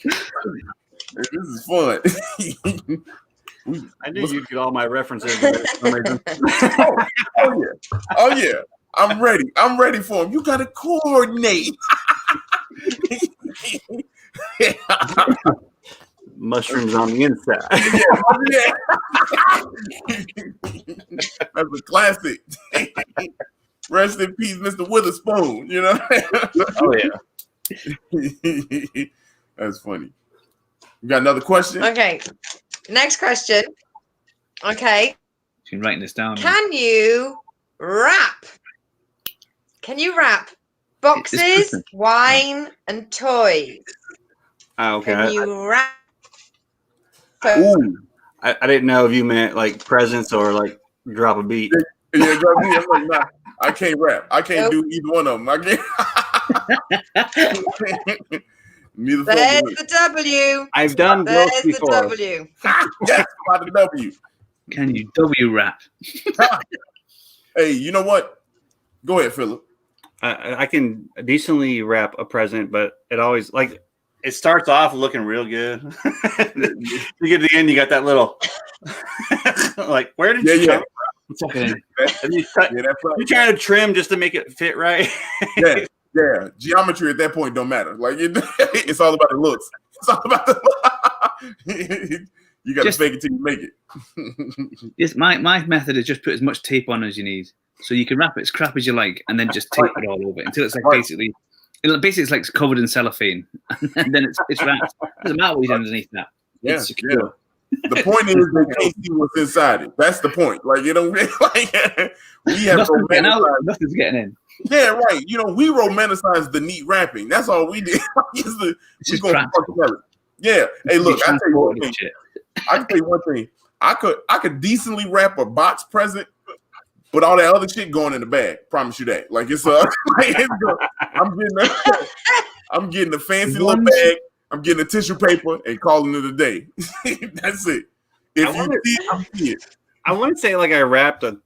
This is fun. I knew you'd get all my references. Oh yeah. I'm ready for him. You gotta coordinate. Mushrooms on the inside. That's a classic. Rest in peace, Mr. Witherspoon. You know? Oh yeah. That's funny. You got another question? Okay. Next question. Okay. She's writing this down. Can you rap? Can you wrap boxes, wine, and toys? Okay. Can you wrap? Ooh. I didn't know if you meant like presents or like drop a beat. Yeah, drop a beat. I'm like, nah, I can't rap. I can't do either one of them. I can't. Neither. There's the W. I've done both before. There's the W. Yes, by the W. Can you W rap? Hey, you know what? Go ahead, Philip. I can decently wrap a present, but it always it starts off looking real good. You get to the end, you got that little like, where did you come from? And you're trying to trim just to make it fit right. Yeah. Geometry at that point don't matter. Like it's all about the looks. It's all about the you got to fake it till you make it. Yes, my method is just put as much tape on as you need, so you can wrap it as crap as you like, and then just tape it all over it until it's like basically it's like covered in cellophane, and then it's wrapped. It doesn't matter what you do underneath that. It's secure. The point is they can't see what's inside it. That's the point. Like, you know, like we have nothing's getting in. Yeah, right. You know, we romanticize the neat wrapping. That's all we did. Yeah. Hey, look, I tell you one thing. I can tell you one thing. I could decently wrap a box present but all that other shit going in the bag. Promise you that. Like it's I'm getting a fancy little bag. I'm getting a tissue paper and calling it a day. That's it. If you see, I'm here. I wouldn't say like I wrapped a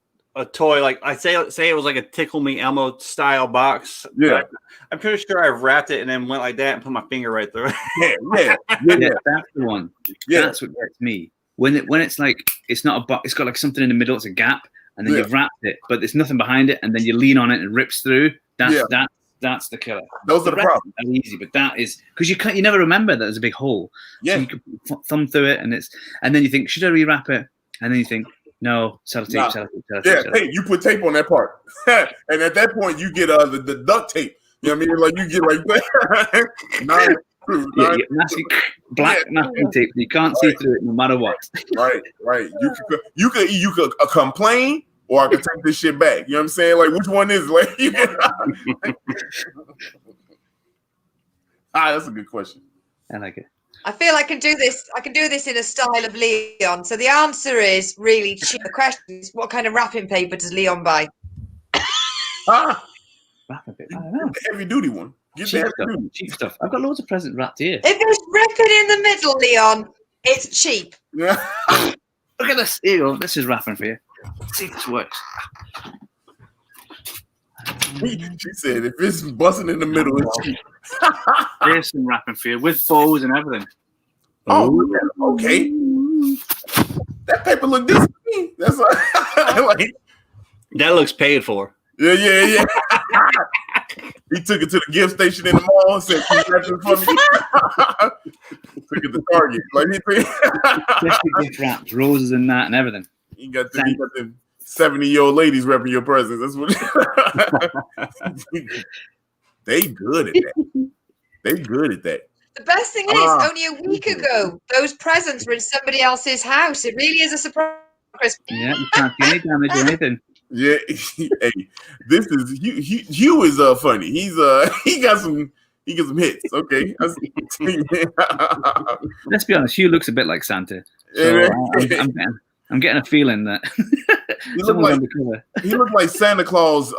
toy, like I say it was like a Tickle Me Elmo style box. Yeah. I'm pretty sure I wrapped it and then went like that and put my finger right through it. Yeah, that's the one. Yeah. That's what gets me. When it's like it's not a box, it's got like something in the middle, it's a gap, and then you've wrapped it, but there's nothing behind it, and then you lean on it and it rips through. That's the killer. Those are the problems. That's easy, but that is because you never remember that there's a big hole. Yeah. So you can thumb through it, and then you think, should I rewrap it? And then you think, no, sellotape. Yeah, hey, you put tape on that part, and at that point you get the duct tape. You know what I mean? Like you get like black masking tape. You can't see through it no matter what. Right. You could complain, or I could take this shit back. You know what I'm saying? Like which one is it? Like, that's a good question. I like it. I feel I can do this. I can do this in a style of Leon. So the answer is really cheap. The question is, what kind of wrapping paper does Leon buy? Wrapping paper? I don't know. The heavy duty one. Cheap stuff. I've got loads of presents wrapped here. If it's ripping in the middle, Leon, it's cheap. Yeah. Look at this. Here you go. This is wrapping for you. Let's see if this works. She said, if it's busting in the middle, it's cheap. There's some wrapping for you with bows and everything. Oh, okay. That paper look decent to me. That's like that looks paid for. Yeah. He took it to the gift station in the mall and said, "Can you wrap this for me?" Took it to Target. Like he gift wraps, roses and that and everything. You got the 70-year-old ladies wrapping your presents. That's what they good at that. They good at that. The best thing is, only a week ago, those presents were in somebody else's house. It really is a surprise. Yeah, you can't see any damage or anything. Yeah, hey, this is Hugh is funny. He got some hits. Okay, let's be honest. Hugh looks a bit like Santa. So I'm getting a feeling that he looked like Santa Claus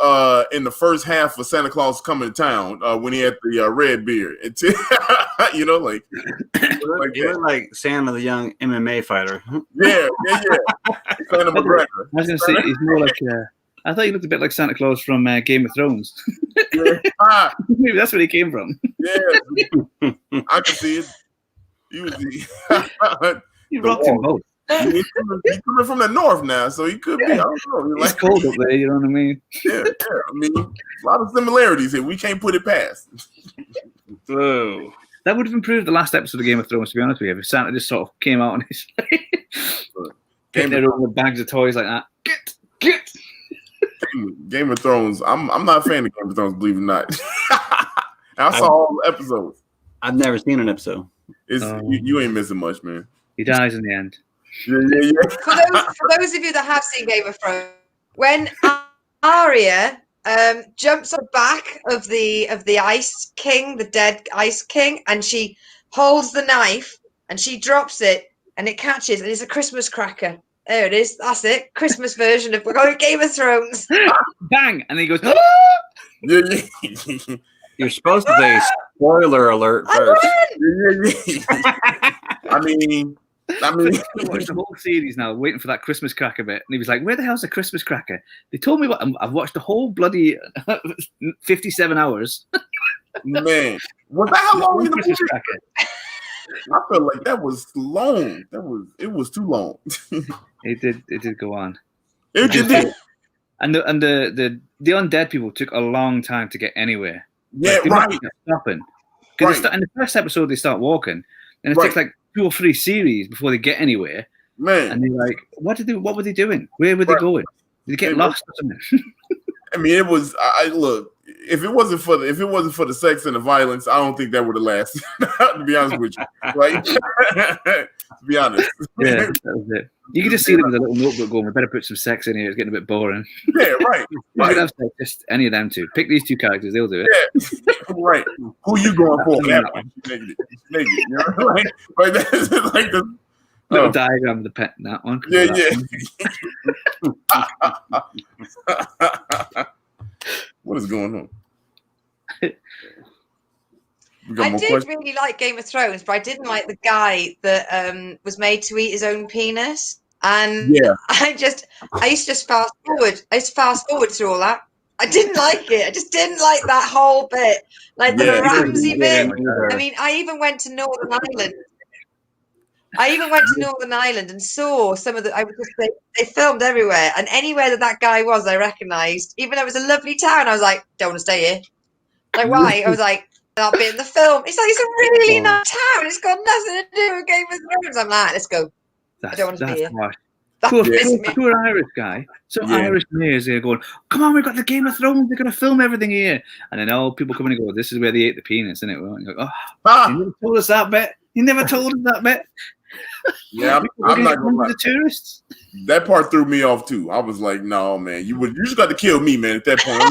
in the first half of Santa Claus Coming to Town when he had the red beard. You know, like you look like Santa, the young MMA fighter. Yeah. Santa McGregor. I was going to say he's more like. I thought he looked a bit like Santa Claus from Game of Thrones. Maybe that's where he came from. Yeah, I can see it. He rocked them both. He's coming from the north now, so he could be. I don't know. He's cold up there, you know what I mean? Yeah. I mean, a lot of similarities here. We can't put it past. So that would have improved the last episode of Game of Thrones, to be honest with you. If Santa just sort of came out and he's getting there with bags of toys like that. Get. Game of Thrones. I'm not a fan of Game of Thrones, believe it or not. I saw all the episodes. I've never seen an episode. You ain't missing much, man. He dies in the end. Yeah. For those of you that have seen Game of Thrones, when Arya jumps on the back of the Ice King, the dead Ice King, and she holds the knife and she drops it and it catches and it's a Christmas cracker. There it is. That's it. Christmas version of Game of Thrones. Bang! And then he goes. Yeah. You're supposed to say spoiler alert first. I mean, I watched the whole series now, waiting for that Christmas cracker bit, and he was like, "Where the hell's the Christmas cracker?" They told me what. I've watched the whole bloody 57 hours. Man, was that how long in the Christmas cracker? I felt like that was long. It was too long. It did go on. It did. And the undead people took a long time to get anywhere. Yeah, right. Stopping. Because in the first episode they start walking, and it takes like 2 or 3 series before they get anywhere. Man, and they're like, what were they doing? Where were they going? Did they get lost or something? I mean, it was. Look. If it wasn't for the sex and the violence, I don't think that would have lasted. To be honest with you, right? To be honest, yeah, that was it. You can just see them with a little notebook going, "We better put some sex in here. It's getting a bit boring." Yeah, right. You could have just any of them two. Pick these 2 characters; they'll do it. Yeah, right. Who you going for? That one. Naked. You know, like that's like the little diagram of the pet in that one. Yeah. What is going on? I did really like Game of Thrones, but I didn't like the guy that was made to eat his own penis. And Yeah. I used to just fast forward. I used to fast forward through all that. I didn't like it. I just didn't like that whole bit. Like the Ramsay bit. I mean, I even went to Northern Ireland. And saw some of the. They filmed everywhere, and anywhere that guy was, I recognised. Even though it was a lovely town, I was like, don't want to stay here. Like, why? I was like, I'll be in the film. It's like, it's a really nice town. It's got nothing to do with Game of Thrones. I'm like, let's go. I don't want to be here. Poor Irish guy. Irish mayors here going, come on, we've got the Game of Thrones. They're going to film everything here. And then all people come in and go, this is where they ate the penis, isn't it? And you go, you never told us that bit. You never told us that bit. Yeah, I'm not going to lie. The tourists. That part threw me off too. I was like, no, man, you just got to kill me, man. At that point,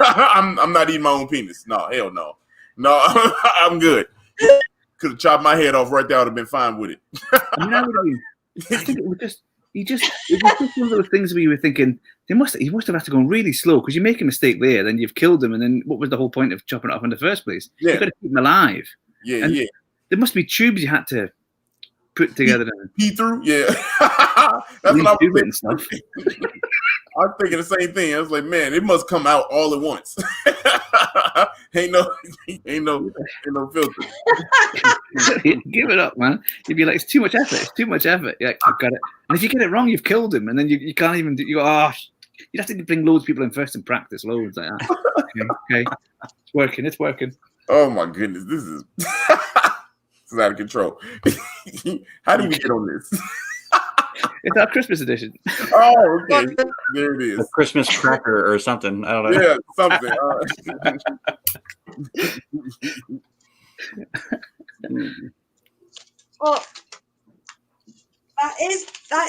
I'm not eating my own penis. No, hell no. No, I'm good. Could have chopped my head off right there. I would have been fine with it. I think it was just one of those things where you were thinking he must have had to go really slow because you make a mistake there, then you've killed him, and then what was the whole point of chopping it off in the first place? Yeah. You've got to keep him alive. Yeah, and there must be tubes you had to put together. Pee through? Yeah. That's what I was thinking. Stuff. I was thinking the same thing. I was like, man, it must come out all at once. ain't no filter. Give it up, man. You'd be like, it's too much effort. It's too much effort. You're like, I've got it. And if you get it wrong, you've killed him. And then you can't even do. You go, you'd have to bring loads of people in first and practice loads like that. Okay, it's working. Oh my goodness, this is out of control. How do we get on this? It's our Christmas edition. Oh, okay. There it is. A Christmas cracker or something. I don't know. Yeah, something. Well, that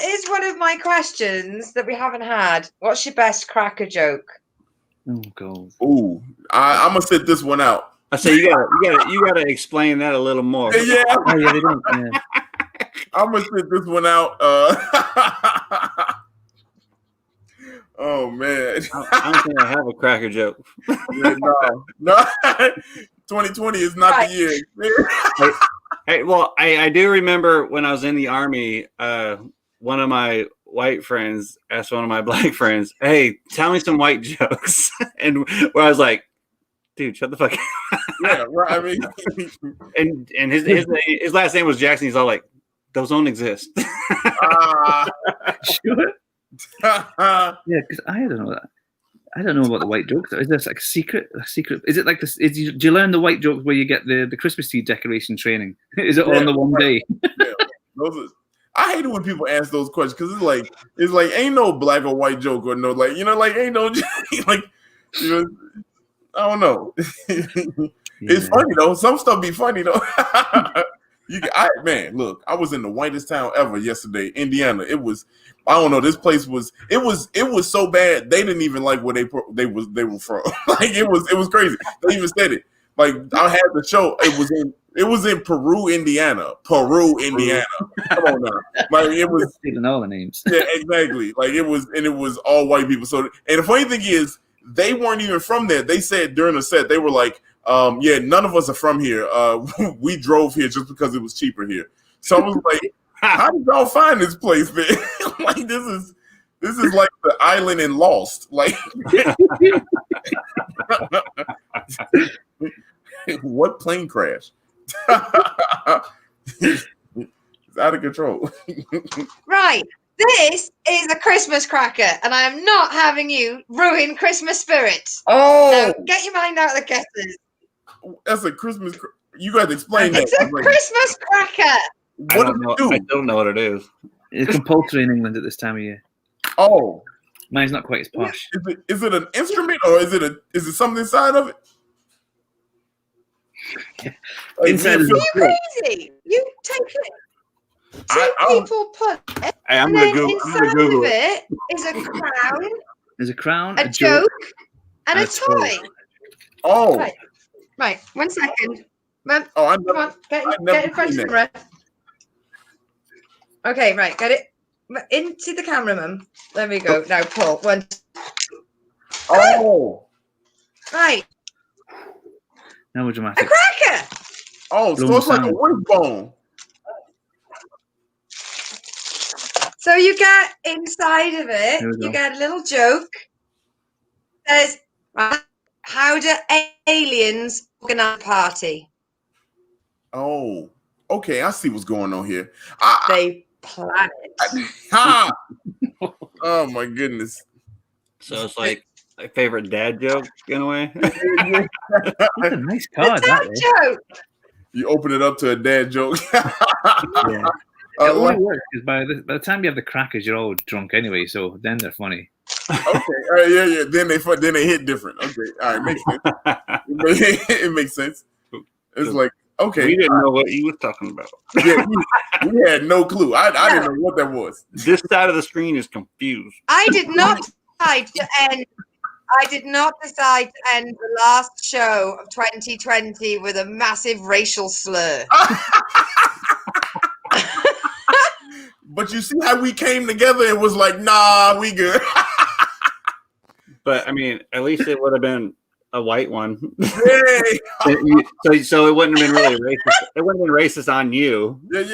is one of my questions that we haven't had. What's your best cracker joke? Oh God. Ooh, I'm gonna sit this one out. I say you gotta explain that a little more. Yeah. Oh, yeah, they don't. Yeah. I'm gonna sit this one out. Oh man, I don't think I have a cracker joke. Yeah, no. 2020 is not the year. Hey, well, I do remember when I was in the Army, one of my white friends asked one of my black friends, "Hey, tell me some white jokes," and where I was like, dude, shut the fuck up. Yeah, right. I mean, and his last name was Jackson. He's all like, those don't exist. Sure. Yeah, because I don't know that. I don't know about the white jokes. Is this like a secret? Is it like this? Do you learn the white jokes where you get the Christmas tree decoration training? Is it on the one day? Yeah. I hate it when people ask those questions because it's like ain't no black or white joke or no like ain't no like I don't know. It's funny though. Some stuff be funny though. Look, I was in the whitest town ever yesterday, Indiana. It was, I don't know. This place was, it was so bad they didn't even like where they were from. Like it was crazy. They even said it. Like I had the show. It was in Peru, Indiana. Come on now. Like it was. Even all the names. Yeah, exactly. Like it was all white people. So, and the funny thing is, they weren't even from there. They said during the set, they were like, yeah, none of us are from here. We drove here just because it was cheaper here. So I was like, how did y'all find this place, man? Like this is like the island in Lost. Like what plane crash? It's out of control. Right. This is a Christmas cracker, and I am not having you ruin Christmas spirit. Oh, so get your mind out of the guesses. That's a Christmas. You got to explain that. It's a Christmas cracker. What does it do? I don't know what it is. It's compulsory in England at this time of year. Oh, mine's not quite as posh. Is it an instrument or is it something inside of it? Like, inside are you crazy? You take it. People put it, I'm and gonna then Google inside of it. it is a crown. There's a crown, a joke, and a toy. Oh, right. 1 second. Come I on, get in front of the camera. Okay, right, get it into the camera, Mum. There we go. Now, Paul. Oh, Right. Now we're A dramatic. cracker. oh, so Blown it's like a sound. wishbone. So you get inside of it, There we you go. get a little joke. Says, how do aliens organize a party? Oh, okay. I see what's going on here. They plan it. Ha! Oh my goodness. So it's like my favorite dad joke in a way. That's a nice The card, that dad is. joke. You open it up to a dad joke. Yeah. I It only like- works because by the time you have the crackers, you're all drunk anyway. So then they're funny. okay, yeah. Then they hit different. Okay, all right, makes sense. It makes sense. It's like okay, We didn't know what he was talking about. yeah, we had no clue. I didn't know what that was. This side of the screen is confused. I did not decide to end. I did not decide to end the last show of 2020 with a massive racial slur. But you see how we came together and was like, nah, we good. But I mean, at least it would have been a white one. Yay. So it wouldn't have been really racist. It wouldn't have been racist on you. Yeah.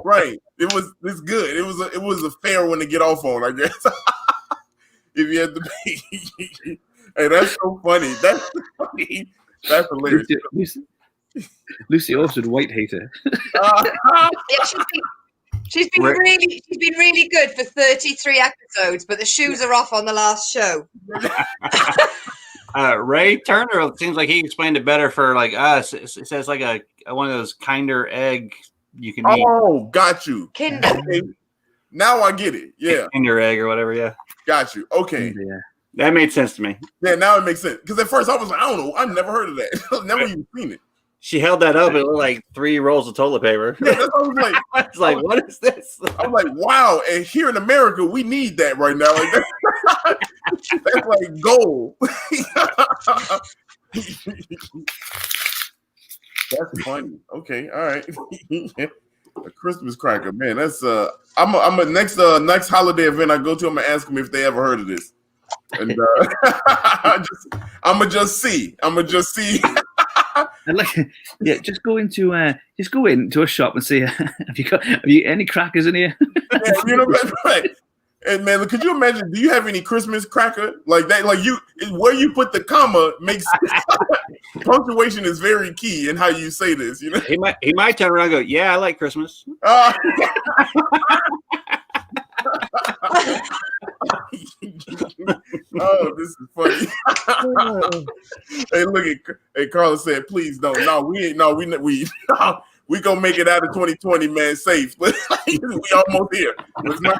right. It's good. It was a fair one to get off on, I guess. If you had to be. Hey, that's so funny. That's funny. That's hilarious. Lucy Orford, white hater. Yeah, she's been really good for 33 episodes, but the shoes are off on the last show. Ray Turner seems like he explained it better for like us. It says like a one of those kinder egg you can eat. Oh, got you. Kinder. Okay. Now I get it. Yeah, Kinder egg or whatever. Yeah, got you. Okay. Yeah. that made sense to me. Yeah, now it makes sense. Because at first I was like, I don't know. I've never heard of that. I've never even seen it. She held that up. It looked like 3 rolls of toilet paper. Yeah, that's what I was like. I was like, what is this? I'm like, wow. And here in America, we need that right now. Like that's like gold. That's funny. Okay, all right. A Christmas cracker, man. That's I'm a next holiday event I go to. I'm gonna ask them if they ever heard of this, and I'm gonna just see. And like, yeah, just go into a shop and say, have you any crackers in here? Yeah, you know, right. And man, could you imagine? Do you have any Christmas cracker like that? Like where you put the comma makes punctuation is very key in how you say this. You know, He might turn around and go, yeah, I like Christmas. Oh, this is funny. Hey, look at Carla said, please don't. No, we ain't. No, we gonna make it out of 2020, man, safe. But we almost here. It's not,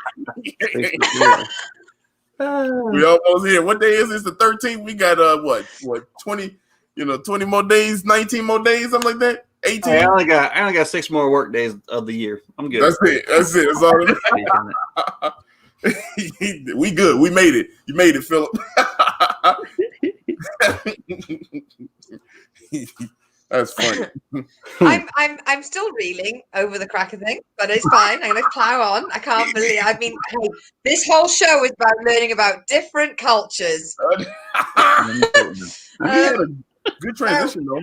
we almost here. What day is this? The 13th. We got what 20? 20 more days, 19 more days, something like that. 18. Hey, I only got 6 more work days of the year. I'm good. That's it. That's all it is. We good. We made it. You made it, Philip. That's funny. I'm still reeling over the cracker thing, but it's fine. I'm gonna plow on. I can't believe. I mean, hey, this whole show is about learning about different cultures. Good transition, though.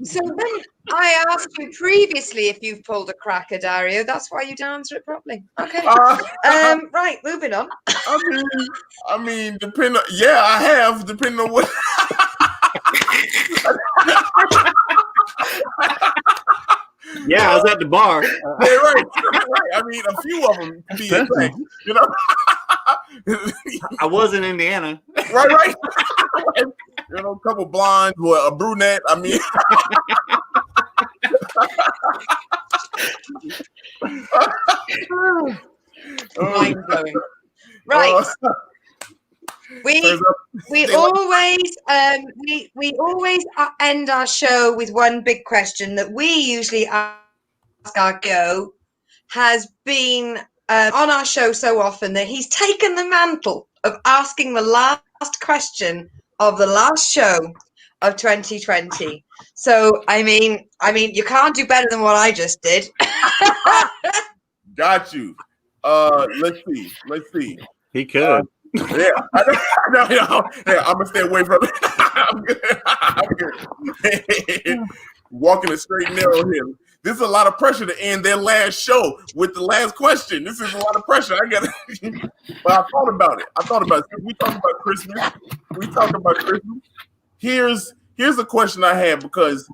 So then I asked you previously if you've pulled a cracker, Dario. That's why you didn't answer it properly. Okay. Right, moving on. I mean, depending. Yeah, I have. Depending on what. Yeah, I was at the bar. Yeah, right. I mean, a few of them can be exact, you know. I was in Indiana. Right. You know, a couple blondes or a brunette. I mean, Mind blowing. Right. We always end our show with one big question that we usually ask our go. Has been on our show so often that he's taken the mantle of asking the last question of the last show of 2020. So I mean, you can't do better than what I just did. Got you. Let's see. He could. Yeah, yeah, I'm gonna stay away from it. I'm good. Walking a straight and narrow here. This is a lot of pressure to end their last show with the last question. This is a lot of pressure. I got it. But I thought about it. We talk about Christmas. Here's a question I had, because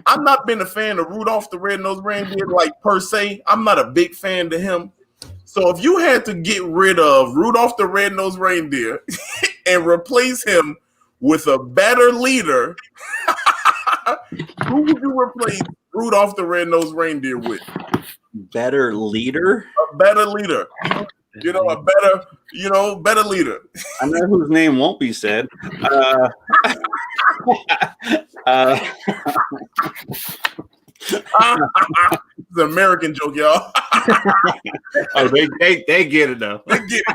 I've not been a fan of Rudolph the Red-Nosed Reindeer, like per se. I'm not a big fan to him. So if you had to get rid of Rudolph the Red-Nosed Reindeer and replace him with a better leader, who would you replace Rudolph the Red-Nosed Reindeer with? Better leader? A better leader. Better leader. I know whose name won't be said. It's an American joke, y'all. Oh, they get it though. They get it.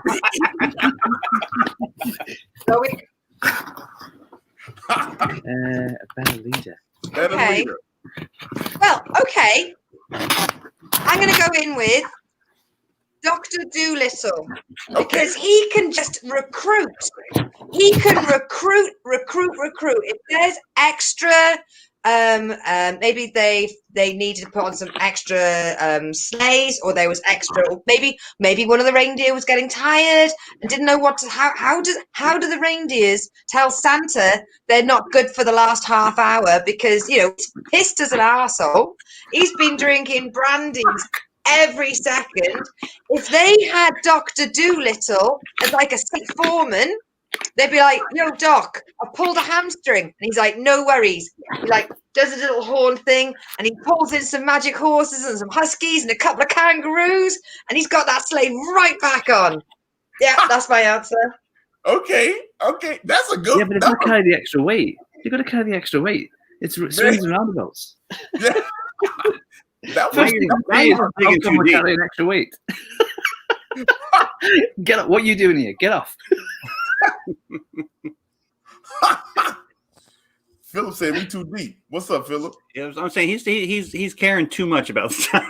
A better leader. Better leader. Well, okay. I'm going to go in with Dr. Doolittle, because he can just recruit. He can recruit. If there's extra, maybe they needed to put on some extra sleighs, or there was extra, or maybe one of the reindeer was getting tired and didn't know what to. How do the reindeers tell Santa they're not good for the last half hour because he's pissed as an arsehole. He's been drinking brandies every second. If they had Dr. Doolittle as like a sick foreman, they'd be like, "Yo, Doc, I pulled a hamstring." And he's like, "No worries." He like does a little horn thing, and he pulls in some magic horses and some huskies and a couple of kangaroos, and he's got that sleigh right back on. Yeah, that's my answer. Okay, that's a good. Yeah, but it's not carry the extra weight. You got to carry the extra weight. It's swings and roundabouts. Yeah. That was carrying extra weight. Get up! What are you doing here? Get off! Philip said we too deep. What's up, Philip? Yeah, I'm saying he's caring too much about stuff.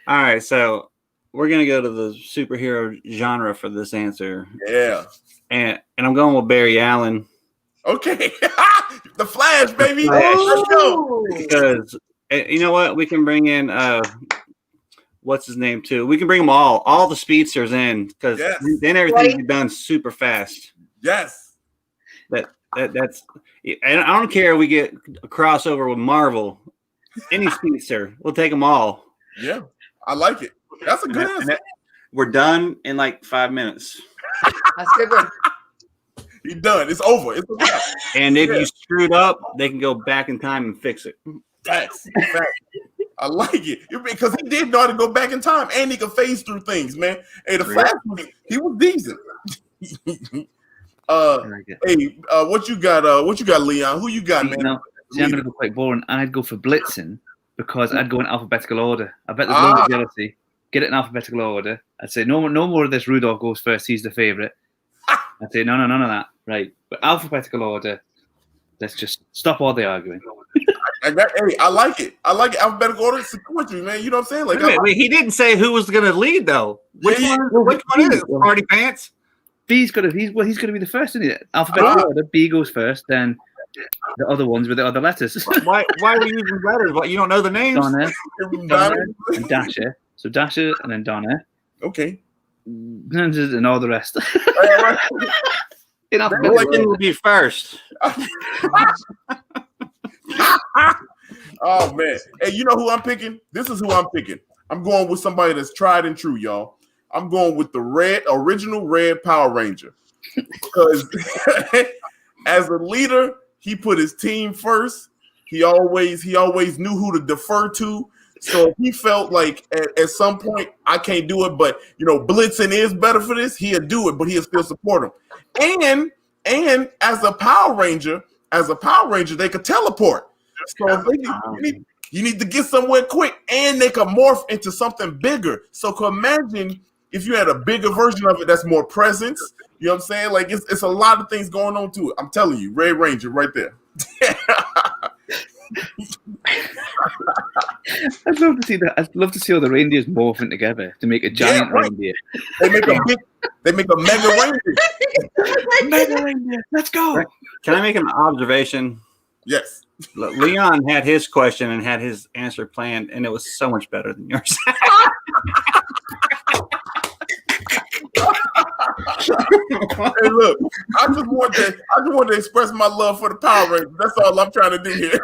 All right, so we're gonna go to the superhero genre for this answer. Yeah, and I'm going with Barry Allen. Okay, the Flash, baby. Let's go. Because you know what, we can bring in what's his name too. We can bring them all the speedsters in, because then everything will be done super fast. Yes, that's. And I don't care if we get a crossover with Marvel. Any speedster, we'll take them all. Yeah, I like it. That's a good answer. We're done in like 5 minutes. That's a good one. You're done. It's over. It's over. And if you screwed up, they can go back in time and fix it. Facts. I like it, because he did know how to go back in time, and he could phase through things, man. Hey, the Flash, he was decent. Hey, what you got? What you got, Leon? Who you got, man? I'm gonna go quite boring. I'd go for Blitzen, because I'd go in alphabetical order. I bet there's loads of jealousy. Get it in alphabetical order. I'd say no more of this. Rudolph goes first. He's the favorite. I'd say no, none of that. Right, but alphabetical order. Let's just stop all the arguing. I like it. I like it. Alphabetical order. Sequential, man. You know what I'm saying? Like, wait, he didn't say who was going to lead though. Which one is it? Party Pants? He's gonna be the first, isn't he? Alphabetical order. B goes first, then the other ones with the other letters. Why are we using letters? What, you don't know the names? Donna and Dasher. So Dasher and then Donna. Okay. And all the rest. What will be first? Oh man! Hey, you know who I'm picking? This is who I'm picking. I'm going with somebody that's tried and true, y'all. I'm going with the original red Power Ranger, because as a leader, he put his team first. He always knew who to defer to. So if he felt like at some point I can't do it, but Blitzen is better for this, he'll do it, but he'll still support him. And as a Power Ranger, they could teleport. So you need to get somewhere quick, and they can morph into something bigger. So imagine if you had a bigger version of it that's more presence. You know what I'm saying? Like it's a lot of things going on to it. I'm telling you, Red Ranger right there. I'd love to see that. I'd love to see all the reindeers morphing together to make a giant reindeer. They make a mega reindeer. Mega reindeer. Let's go. Can I make an observation? Yes. Leon had his question and had his answer planned, and it was so much better than yours. Hey, look, I just want to express my love for the Power Rangers. That's all I'm trying to do here.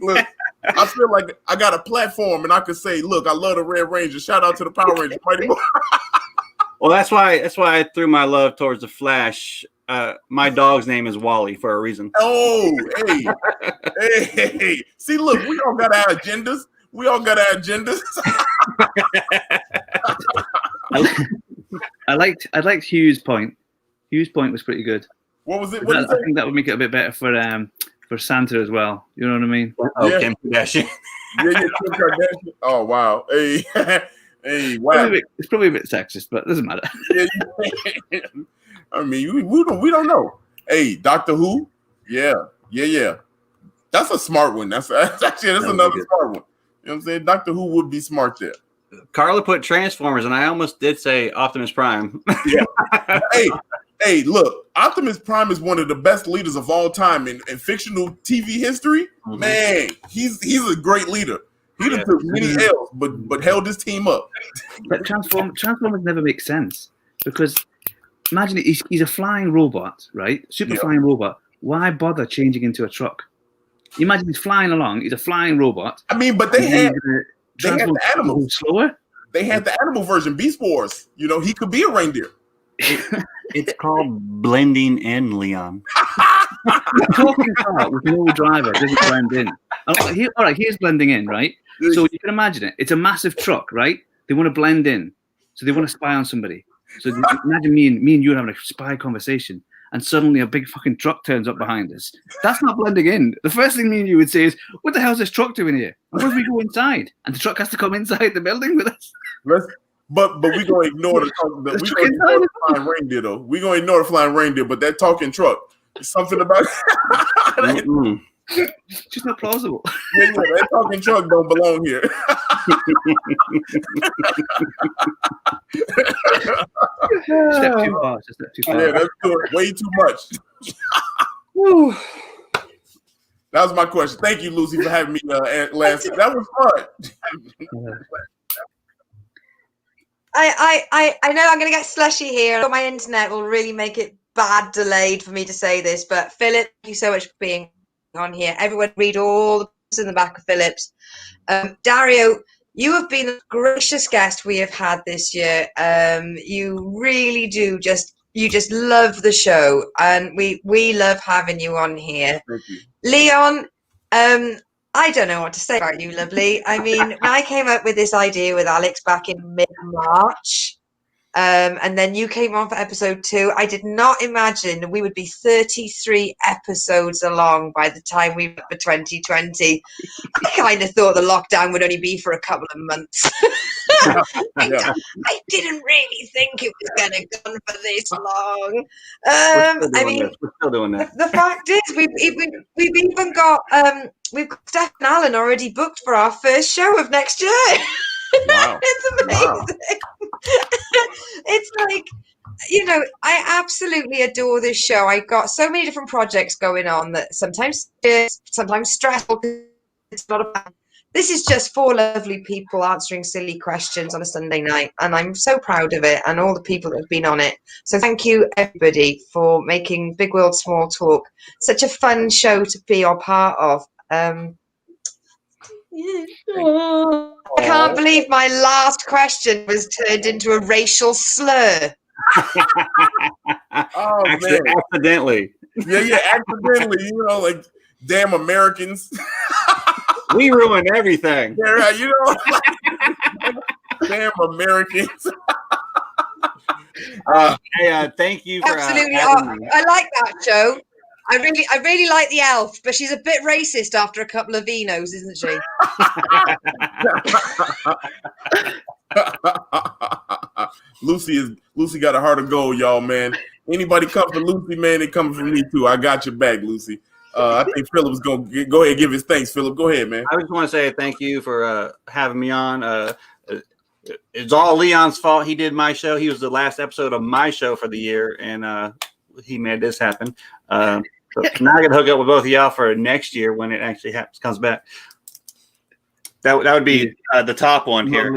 Look, I feel like I got a platform and I could say, look, I love the Red Rangers. Shout out to the Power Rangers. Mighty Morphin. Well, that's why I threw my love towards the Flash. My dog's name is Wally for a reason. Oh, hey. See, look, we all got our agendas. I liked Hugh's point. Hugh's point was pretty good. What was it? I think that would make it a bit better for Santa as well. You know what I mean? Oh, yeah. Kim Kardashian. Kim Kardashian. Oh wow. Hey, hey, wow. It's probably a bit sexist, but it doesn't matter. Yeah, I mean, we don't know. Hey, Doctor Who? Yeah. That's a smart one. That's another smart one. You know what I'm saying? Doctor Who would be smart there. Carla put Transformers, and I almost did say Optimus Prime. Yeah. Hey, look, Optimus Prime is one of the best leaders of all time in fictional TV history. Mm-hmm. Man, he's a great leader. He done took many L's, but held his team up. But Transformers never make sense because imagine he's a flying robot, right? Super flying robot. Why bother changing into a truck? Imagine he's flying along. He's a flying robot. I mean, but they had the animals. Slower. They had the animal version, Beast Wars. You know, he could be a reindeer. It's called blending in, Leon. A talking car with no driver doesn't blend in. All right, here's blending in, right? So you can imagine it. It's a massive truck, right? They want to blend in, so they want to spy on somebody. So imagine me and you having a spy conversation, and suddenly a big fucking truck turns up behind us. That's not blending in. The first thing me and you would say is, "What the hell's this truck doing here? And what if we go inside?" And the truck has to come inside the building with us. But we're gonna ignore the flying reindeer though. We're gonna ignore the flying reindeer, but that talking truck, there's something about it. Just not plausible. Yeah, that talking truck don't belong here. Step too far. Yeah, that's way too much. That was my question. Thank you, Lucy, for having me last. That was fun. I know I'm going to get slushy here. My internet will really make it bad delayed for me to say this, but Philip, thank you so much for being on here. Everyone read all the books in the back of Philip's. Dario, you have been a gracious guest we have had this year. You really do just love the show, and we love having you on here. Thank you. Leon, I don't know what to say about you, lovely. I mean, when I came up with this idea with Alex back in mid-March, and then you came on for episode 2, I did not imagine we would be 33 episodes along by the time we went for 2020. I kind of thought the lockdown would only be for a couple of months. I didn't really think it was going to go on for this long. I mean, we're still doing that. The fact is, we've even got we've got Steph and Alan already booked for our first show of next year. Wow. It's amazing. Wow. It's like, you know, I absolutely adore this show. I've got so many different projects going on that sometimes stressful. It's not about. This is just 4 lovely people answering silly questions on a Sunday night, and I'm so proud of it and all the people that have been on it. So thank you, everybody, for making Big World Small Talk such a fun show to be a part of. I can't believe my last question was turned into a racial slur. Oh, man. Accidentally. Yeah, accidentally. You know, like, damn Americans. We ruin everything. Yeah, right, you know, damn Americans. Hey, thank you for absolutely. having me. I like that show. I really like the elf, but she's a bit racist after a couple of vinos, isn't she? Lucy got a heart of gold, y'all, man. Anybody come for Lucy, man, they coming for me too. I got your back, Lucy. I think Philip's going to go ahead and give his thanks. Philip, go ahead, man. I just want to say thank you for having me on. It's all Leon's fault. He did my show. He was the last episode of my show for the year, and he made this happen. So now I can hook up with both of y'all for next year when it actually comes back. That would be the top one here.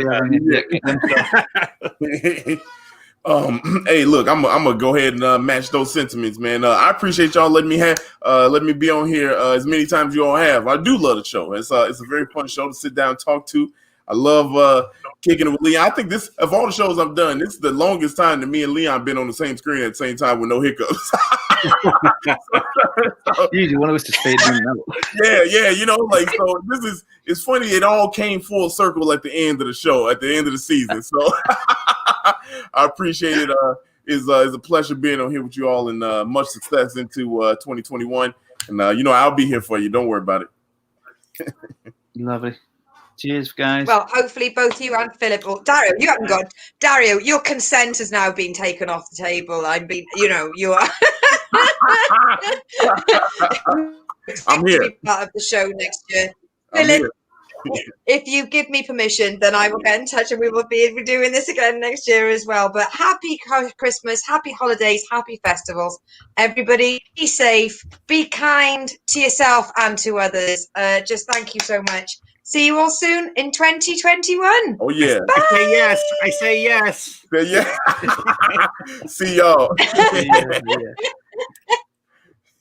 Hey, look, I'm gonna go ahead and match those sentiments, man. I appreciate y'all letting me be on here as many times as you all have. I do love the show. It's a very fun show to sit down and talk to. I love kicking it with Leon. I think this, of all the shows I've done, this is the longest time that me and Leon been on the same screen at the same time with no hiccups. Usually one of us just fades in and out. Yeah, you know, like, so it's funny. It all came full circle at the end of the show, at the end of the season. So I appreciate it. It's a pleasure being on here with you all, and much success into 2021. And you know, I'll be here for you. Don't worry about it. Lovely. Cheers, guys. Well, hopefully both you and Philip, or Dario, you haven't got Dario. Your consent has now been taken off the table. You are. I'm here. To be part of the show next year, Philip. If you give me permission, then I will get in touch, and we will be doing this again next year as well. But happy Christmas, happy holidays, happy festivals, everybody. Be safe, be kind to yourself and to others. Just thank you so much. See you all soon in 2021. Oh, yeah. Bye. I say yes. Yeah. See y'all. Yeah.